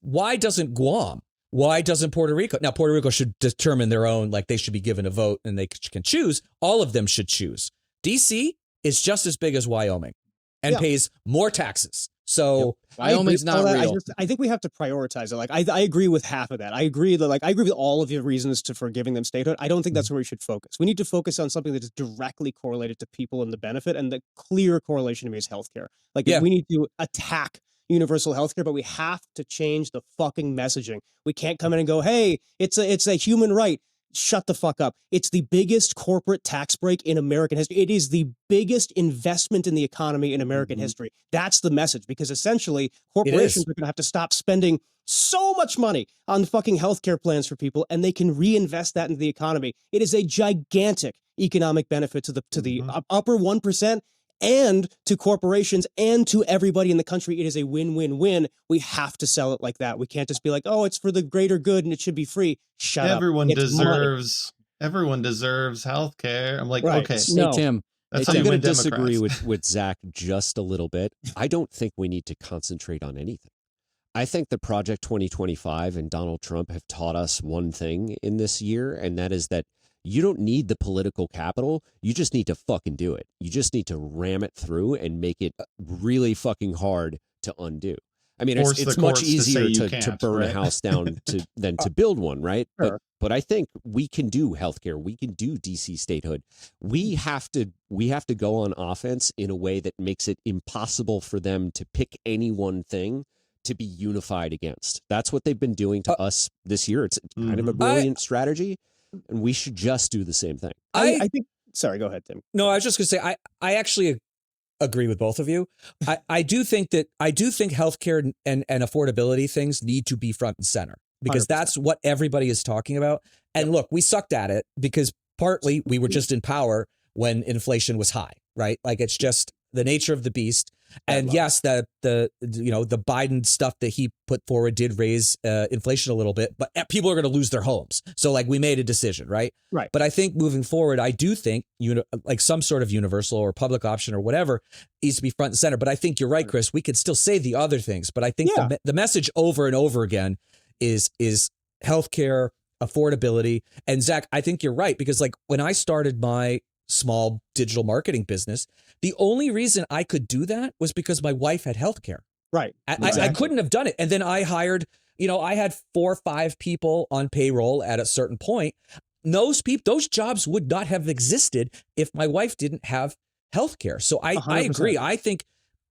why doesn't Guam? Why doesn't Puerto Rico? Now, Puerto Rico should determine their own, like they should be given a vote and they can choose. All of them should choose. DC is just as big as Wyoming and Yeah. pays more taxes. So Wyoming's I agree not with all real. that. I think we have to prioritize it. Like I agree with half of that. I agree with all of your reasons for giving them statehood. I don't think that's where we should focus. We need to focus on something that is directly correlated to people and the benefit, and the clear correlation to me is healthcare. Like Yeah. we need to attack universal healthcare, but we have to change the fucking messaging. We can't come in and go, "Hey, it's a human right." Shut the fuck up. It's the biggest corporate tax break in American history. It is the biggest investment in the economy in American history. That's the message, because essentially corporations are going to have to stop spending so much money on fucking healthcare plans for people, and they can reinvest that into the economy. It is a gigantic economic benefit to the upper 1%. And to corporations and to everybody in the country. It is a win-win-win. We have to sell it like that. We can't just be like, "Oh, it's for the greater good and it should be free." Shut up. Everyone It's money. deserves health care. I'm like, Right. okay, Hey, No. Tim. that's how I'm you going win to disagree Democrats. with Zach just a little bit. I don't think we need to concentrate on anything. I think that Project 2025 and Donald Trump have taught us one thing in this year, and that is that you don't need the political capital. You just need to fucking do it. You just need to ram it through and make it really fucking hard to undo. I mean, Force it's the much courts to say easier you to can't, burn right? a house down than to build one, right? Sure. But I think we can do healthcare. We can do DC statehood. We have to go on offense in a way that makes it impossible for them to pick any one thing to be unified against. That's what they've been doing to us this year. It's kind of a brilliant strategy, and we should just do the same thing. I think. Sorry, go ahead, Tim. No, I was just going to say, I actually agree with both of you. I do think healthcare and affordability things need to be front and center, because 100%. that's what everybody is talking about. And look, we sucked at it because partly we were just in power when inflation was high, right? Like it's just the nature of the beast. And yes, the Biden stuff that he put forward did raise inflation a little bit, but people are going to lose their homes. So like we made a decision, right? Right. But I think moving forward, I do think like some sort of universal or public option or whatever needs to be front and center. But I think you're right, Chris. We could still say the other things, but I think the message over and over again is healthcare, affordability. And Zach, I think you're right, because like when I started my small digital marketing business, the only reason I could do that was because my wife had healthcare. Right. I Exactly. couldn't have done it. And then I hired, I had 4 or 5 people on payroll at a certain point. Those jobs would not have existed if my wife didn't have healthcare. So I 100%. agree. I think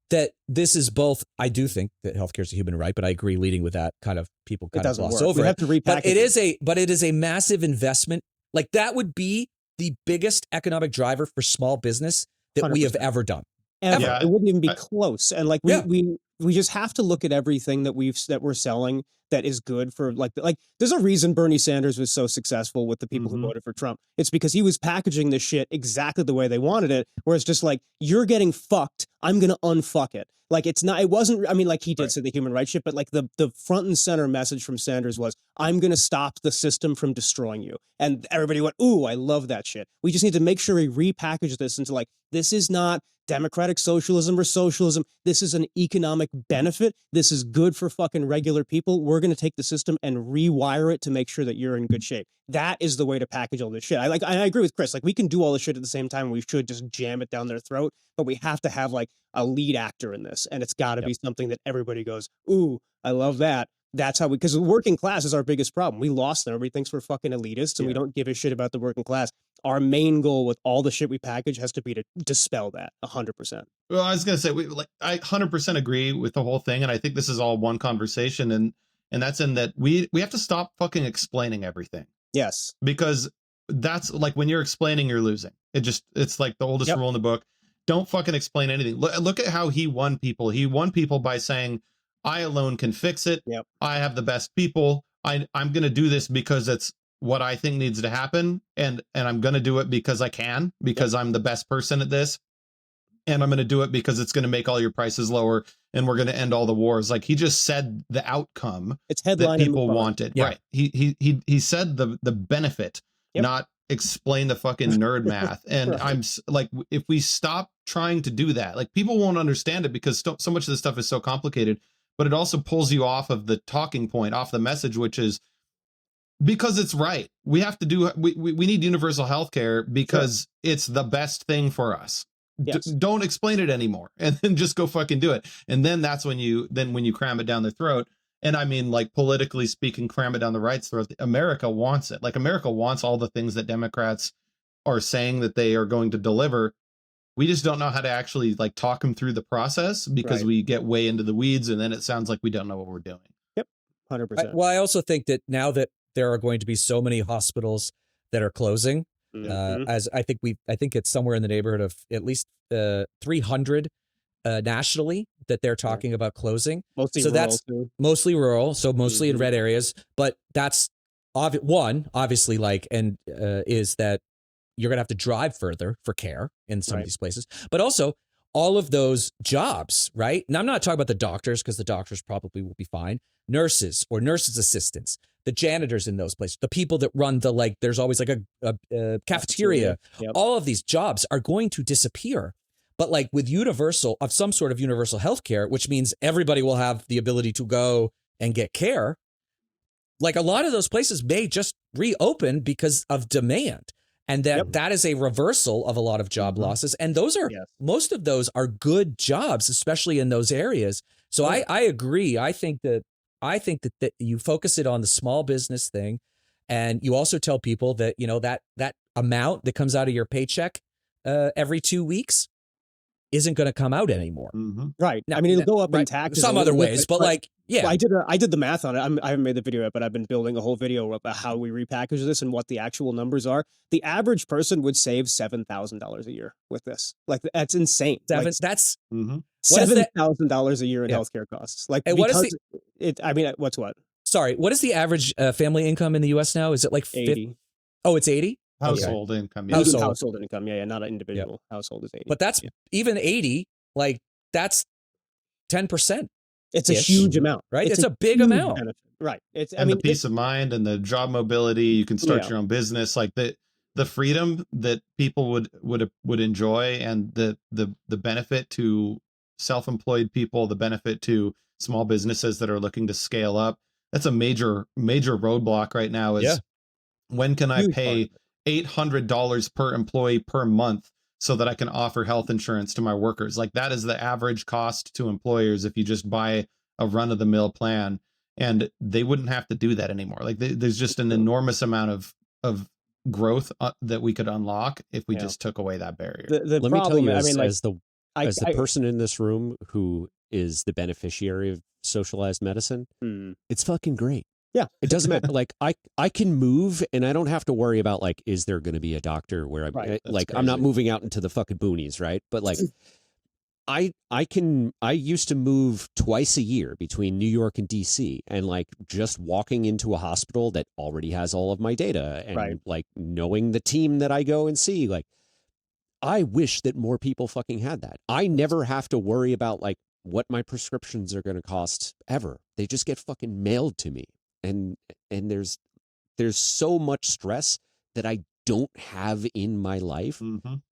that this is both. I do think that healthcare is a human right, but I agree leading with that kind of people kind of gloss over We it. have to repackage But it is a massive investment. Like that would be the biggest economic driver for small business that we have 100%. ever done. Ever. Yeah. It wouldn't even be close. And like Yeah. we just have to look at everything that we're selling that is good for like there's a reason Bernie Sanders was so successful with the people who voted for Trump. It's because he was packaging this shit exactly the way they wanted it, where it's just like, you're getting fucked, I'm gonna unfuck it. Like it wasn't, I mean, like he did say the human rights shit, but like the front and center message from Sanders was, I'm gonna stop the system from destroying you. And everybody went, ooh, I love that shit. We just need to make sure we repackage this into like, this is not democratic socialism or socialism. This is an economic benefit. This is good for fucking regular people. We're going to take the system and rewire it to make sure that you're in good shape. That is the way to package all this shit. I agree with Chris. Like we can do all this shit at the same time. We should just jam it down their throat, but we have to have like a lead actor in this. And it's got to be something that everybody goes, ooh, I love that. That's how because the working class is our biggest problem. We lost them. Everybody thinks we're fucking elitists and we don't give a shit about the working class. Our main goal with all the shit we package has to be to dispel that 100%. Well, I was gonna say, I 100% agree with the whole thing, and I think this is all one conversation, and that's in that we have to stop fucking explaining everything. Yes, because that's like when you're explaining, you're losing. It's like the oldest rule in the book. Don't fucking explain anything. Look at how he won people. He won people by saying, I alone can fix it. Yep. I have the best people. I'm going to do this because it's what I think needs to happen. And I'm going to do it because I can, because I'm the best person at this. And I'm going to do it because it's going to make all your prices lower and we're going to end all the wars. Like he just said the outcome it's headline that people wanted. Yeah. Right. He said the benefit, not explain the fucking nerd math. And I'm like, if we stop trying to do that, like people won't understand it because so much of this stuff is so complicated, but it also pulls you off of the talking point, off the message, which is because it's right. We have to do, we need universal health care because it's the best thing for us. Yes. Don't explain it anymore and then just go fucking do it. And then that's when you cram it down their throat. And I mean, like politically speaking, cram it down the right's throat. America wants it. Like America wants all the things that Democrats are saying that they are going to deliver. We just don't know how to actually like talk them through the process because we get way into the weeds and then it sounds like we don't know what we're doing. Yep. 100%. Well, I also think that now that there are going to be so many hospitals that are closing, as I think it's somewhere in the neighborhood of at least 300 nationally that they're talking about closing. Mostly so rural that's too. mostly rural, so mostly in red areas. But that's obviously like, and is that you're gonna have to drive further for care in some of these places, but also all of those jobs, right? And I'm not talking about the doctors because the doctors probably will be fine. Nurses or nurses assistants, the janitors in those places, the people that run the, like, there's always like a cafeteria. Yep. All of these jobs are going to disappear. But like with some sort of universal health care, which means everybody will have the ability to go and get care. Like a lot of those places may just reopen because of demand. And that is a reversal of a lot of job losses. And those are, most of those are good jobs, especially in those areas. So I agree. I think that you focus it on the small business thing. And you also tell people that, that amount that comes out of your paycheck every 2 weeks isn't going to come out anymore. Right. I mean, it'll go up in taxes. Some other ways, but like, well, I did the math on it. I haven't made the video yet, but I've been building a whole video about how we repackage this and what the actual numbers are. The average person would save $7,000 a year with this. Like, that's insane. That's $7,000 a year in healthcare costs. Like, and what's what? Sorry, what is the average family income in the U.S. now? Is it like 80? Oh, it's 80? Household income. Household income. Yeah, not an individual. Household is 80. But that's even 80, like that's 10%. It's a huge amount, right? It's a big amount, benefit. Right? The peace of mind and the job mobility. You can start your own business, like the freedom that people would enjoy, and the benefit to self-employed people, the benefit to small businesses that are looking to scale up. That's a major roadblock right now. When can I Huge part pay of $800 per employee per month so that I can offer health insurance to my workers? Like that is the average cost to employers if you just buy a run of the mill plan, and they wouldn't have to do that anymore. Like there's just an enormous amount of growth that we could unlock if we Yeah. just took away that barrier. The Let me tell problem, you, I mean, like, as the person in this room who is the beneficiary of socialized medicine, it's fucking great. Yeah. It doesn't matter. Like I can move and I don't have to worry about like, is there going to be a doctor where I'm Right. like, That's I'm not crazy. moving out into the fucking boonies. Right. But like, I used to move twice a year between New York and DC, and like just walking into a hospital that already has all of my data and Right. like knowing the team that I go and see, like, I wish that more people fucking had that. I never have to worry about like what my prescriptions are going to cost ever. They just get fucking mailed to me. And there's so much stress that I don't have in my life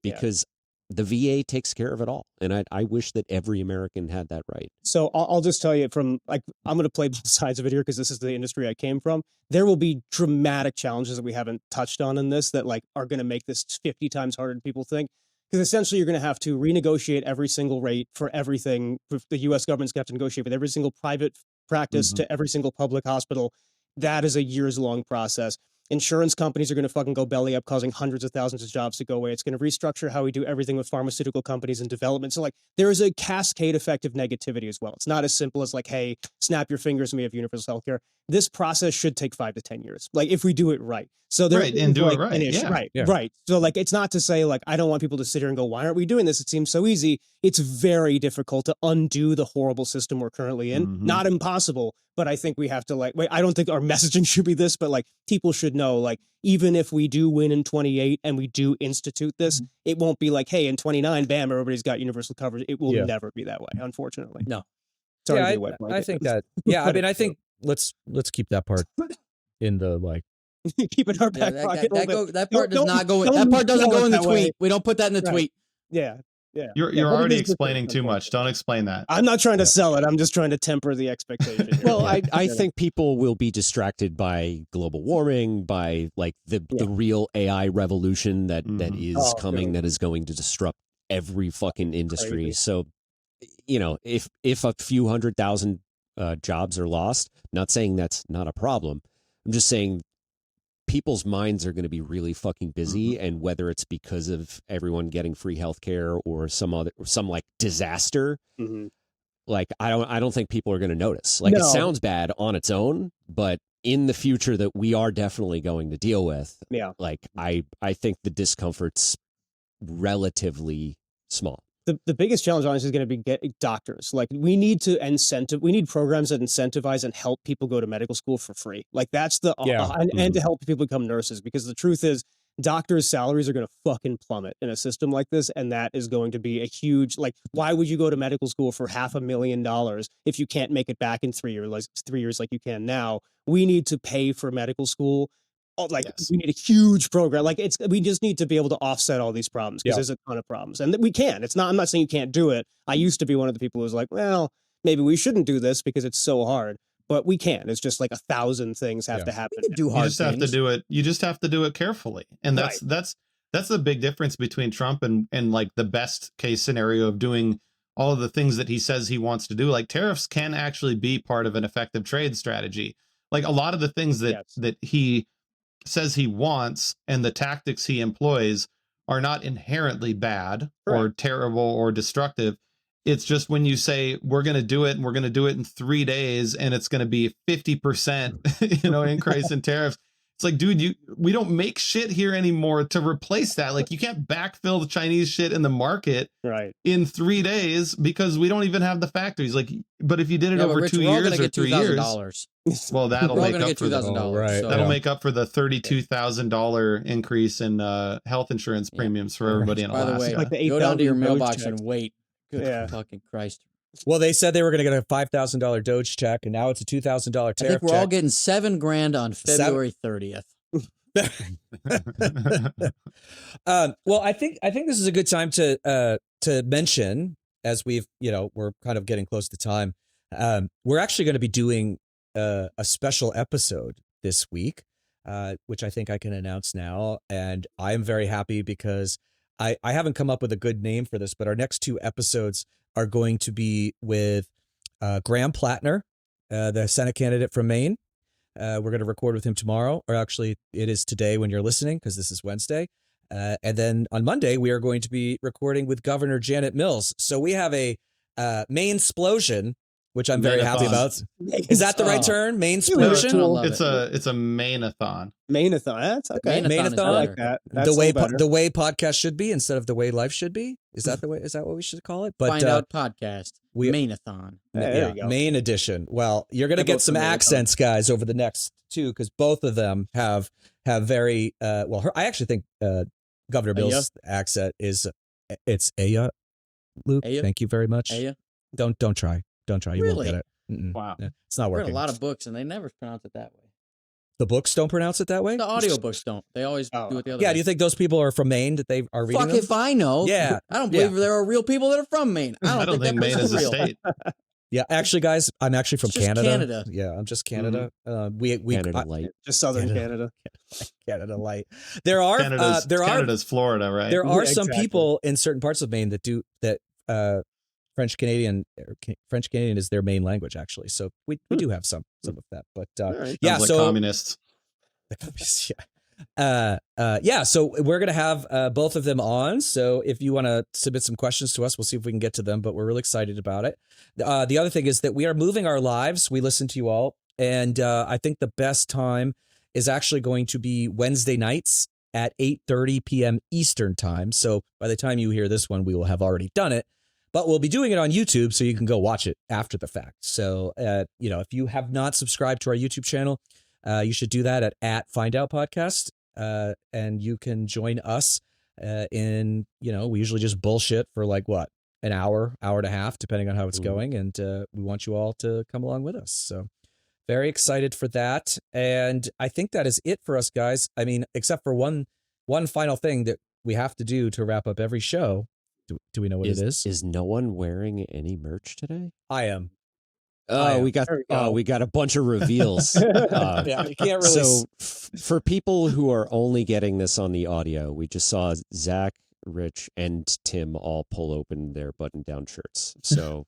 because the VA takes care of it all. And I wish that every American had that right. So I'll just tell you from like, I'm going to play both sides of it here because this is the industry I came from. There will be dramatic challenges that we haven't touched on in this that like are going to make this 50 times harder than people think. Because essentially you're going to have to renegotiate every single rate for everything. The U.S. government's going to have to negotiate with every single private practice to every single public hospital. That is a years-long process. Insurance companies are going to fucking go belly up, causing hundreds of thousands of jobs to go away. It's going to restructure how we do everything with pharmaceutical companies and development. So like there is a cascade effect of negativity as well. It's not as simple as like, hey, snap your fingers and we have universal healthcare. This process should take 5 to 10 years, like if we do it right. So there Right, and do like it right. an issue. Yeah. Right, Yeah. right. So like it's not to say like I don't want people to sit here and go, why aren't we doing this? It seems so easy. It's very difficult to undo the horrible system we're currently in. Not impossible, but I think we have to like wait. I don't think our messaging should be this, but like people should know like even if we do win in 28 and we do institute this, it won't be like, hey, in 29, bam, everybody's got universal coverage. It will never be that way, unfortunately. No. Sorry Yeah, to be a wet I blanket. think that. Yeah, I mean, I think let's keep that part in the like. keep it in our Yeah, back pocket. a little bit. that part does Don't- not go. don't That part doesn't sell go it in the that way. tweet. We don't put that in the Right. tweet. Yeah. Yeah. You're Yeah, but it already is the explaining truth, too much. unfortunately. Don't explain that. I'm not trying to sell it. I'm just trying to temper the expectation. here. Well, Yeah. I think people will be distracted by global warming, by like the real AI revolution that is Oh, coming, God. that is going to disrupt every fucking industry. Crazy. So, you know, if a few 100,000 jobs are lost, not saying that's not a problem. I'm just saying people's minds are going to be really fucking busy, and whether it's because of everyone getting free healthcare or some like disaster, Mhm. like I don't think people are going to notice. Like it No. sounds bad on its own, but in the future that we are definitely going to deal with, Yeah. like I think the discomfort's relatively small. The biggest challenge, honestly, is going to be get doctors. Like we need programs that incentivize and help people go to medical school for free. Like that's and to help people become nurses, because the truth is doctors' salaries are going to fucking plummet in a system like this. And that is going to be a huge, like, why would you go to medical school for $500,000 if you can't make it back in 3 years like you can now? We need to pay for medical school. We need a huge program. Like we just need to be able to offset all these problems, because there's a ton of problems, and we can. I'm not saying you can't do it. I used to be one of the people who was like, well, maybe we shouldn't do this because it's so hard, but we can. It's just like 1,000 things have to happen. We can do You hard just have to things. do it. You just have to do it carefully, and that's the big difference between Trump and like the best case scenario of doing all of the things that he says he wants to do. Like tariffs can actually be part of an effective trade strategy. Like a lot of the things that he says he wants and the tactics he employs are not inherently bad or terrible or destructive. It's just when you say we're going to do it and we're going to do it in 3 days and it's going to be 50%, increase in tariffs. It's like, dude, we don't make shit here anymore to replace that. Like you can't backfill the Chinese shit in the market in 3 days because we don't even have the factories. Like, but if you did it over Rich, 2 we're all years gonna or get 3 years, well, that'll we're all make gonna up get for the $2,000. So. that'll make up for the $32,000 increase in health insurance premiums for everybody in By Alaska. the way, Like the go down to your 8,000 mailbox checks. and wait. Good fucking Christ. Well, they said they were going to get a $5,000 Doge check, and now it's a $2,000 tariff I think we're check. all getting $7,000 on February 30th. Well, I think this is a good time to mention, as we're kind of getting close to time. We're actually going to be doing a special episode this week. which I think I can announce now. And I am very happy because I haven't come up with a good name for this, but our next 2 episodes are going to be with Graham Plattner, the Senate candidate from Maine. We're going to record with him tomorrow, or actually it is today when you're listening, because this is Wednesday. And then on Monday, we are going to be recording with Governor Janet Mills. So we have a Maine-splosion, which I'm very happy about. Is that the right term? Maine-splosion? No, It's a Maine-a-thon. Maine-a-thon. That's okay. Maine-a-thon. I like that. That's The way podcast should be instead of the way life should be. Is that the way? Is that what we should call it? But Find out podcast. Maine-a-thon. There you go. Maine edition. Well, you're going to get some accents, guys, over the next 2, because both of them have very well. I actually think Governor Mills' accent is it's Aya. Luke, Aya? thank you very much. Aya? Don't try. Don't try. You won't Really? get it. Mm-mm. Wow. Yeah, it's not I read working. a lot of books and they never pronounce it that way. The books don't pronounce it that way? The audiobooks don't. They always do it the other way. Yeah, do you think those people are from Maine that they are reading Fuck them? if I know. Yeah. I don't believe there are real people that are from Maine. I don't think that Maine is person's a real. state. Yeah, actually, guys, I'm actually from It's just Canada. Canada. Yeah, I'm just Canada. We Canada Light. Just Southern Canada. Canada Light. There are Canada's Florida, right? There are Yeah, some exactly. people in certain parts of Maine that do that. French Canadian is their main language, actually. So we do have some of that. But right. yeah, Sounds like so communists. the communists, yeah. So we're gonna have both of them on. So if you want to submit some questions to us, we'll see if we can get to them. But we're really excited about it. The other thing is that we are moving our lives. We listen to you all, and I think the best time is actually going to be Wednesday nights at 8:30 p.m. Eastern time. So by the time you hear this one, we will have already done it. But we'll be doing it on YouTube, so you can go watch it after the fact. So, if you have not subscribed to our YouTube channel, you should do that at Find Out Podcast, and you can join us in, we usually just bullshit for like an hour and a half, depending on how it's going. And we want you all to come along with us. So very excited for that. And I think that is it for us, guys. I mean, except for one final thing that we have to do to wrap up every show. Do we know what it is? Is no one wearing any merch today? I am. Oh, we got a bunch of reveals. Yeah, you can't really. So for people who are only getting this on the audio, we just saw Zach, Rich, and Tim all pull open their button-down shirts. So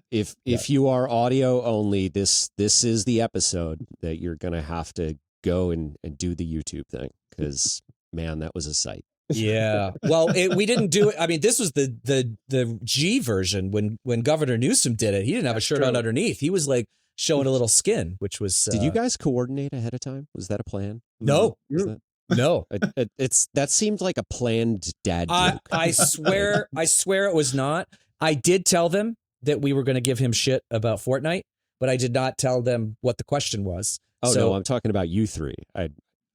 if you are audio only, this is the episode that you're gonna have to go and do the YouTube thing, because man, that was a sight. Yeah. Well, we didn't do it. I mean, this was the G version when Governor Newsom did it. He didn't have a shirt on underneath. He was like showing a little skin, which was. Did you guys coordinate ahead of time? Was that a plan? No. No. That seemed like a planned dad joke. I swear it was not. I did tell them that we were going to give him shit about Fortnite, but I did not tell them what the question was. Oh, so, no, I'm talking about you three.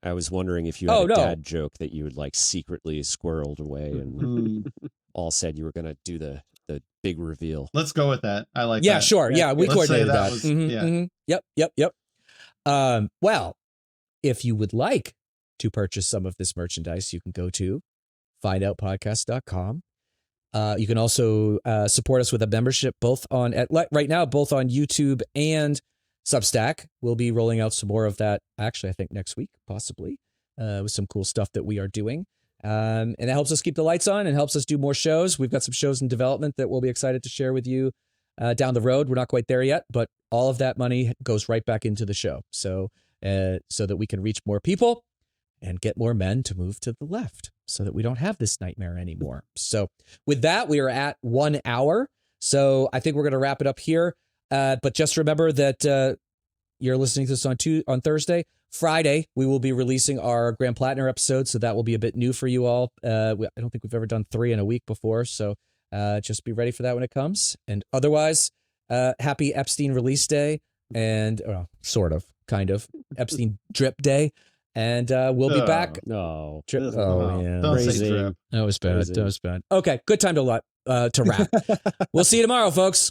I was wondering if you had a dad joke that you would like secretly squirreled away and all said you were going to do the big reveal. Let's go with that. I like that. Yeah, sure. Yeah, we Let's say coordinated that. was- yeah. Yep. Well, if you would like to purchase some of this merchandise, you can go to findoutpodcast.com. You can also support us with a membership right now, both on YouTube and Substack. We'll be rolling out some more of that, actually, I think next week, possibly, with some cool stuff that we are doing. And it helps us keep the lights on and helps us do more shows. We've got some shows in development that we'll be excited to share with you down the road. We're not quite there yet, but all of that money goes right back into the show. So that we can reach more people and get more men to move to the left so that we don't have this nightmare anymore. So with that, we are at 1 hour. So I think we're going to wrap it up here. But just remember that you're listening to this on Thursday. Friday, we will be releasing our Graham Plattner episode, so that will be a bit new for you all. I don't think we've ever done 3 in a week before, so just be ready for that when it comes. And otherwise, happy Epstein release day, and sort of, kind of, Epstein drip day. And we'll be back. No. Yeah. Don't say drip. That was bad. Crazy. That was bad. Okay, good time to wrap. We'll see you tomorrow, folks.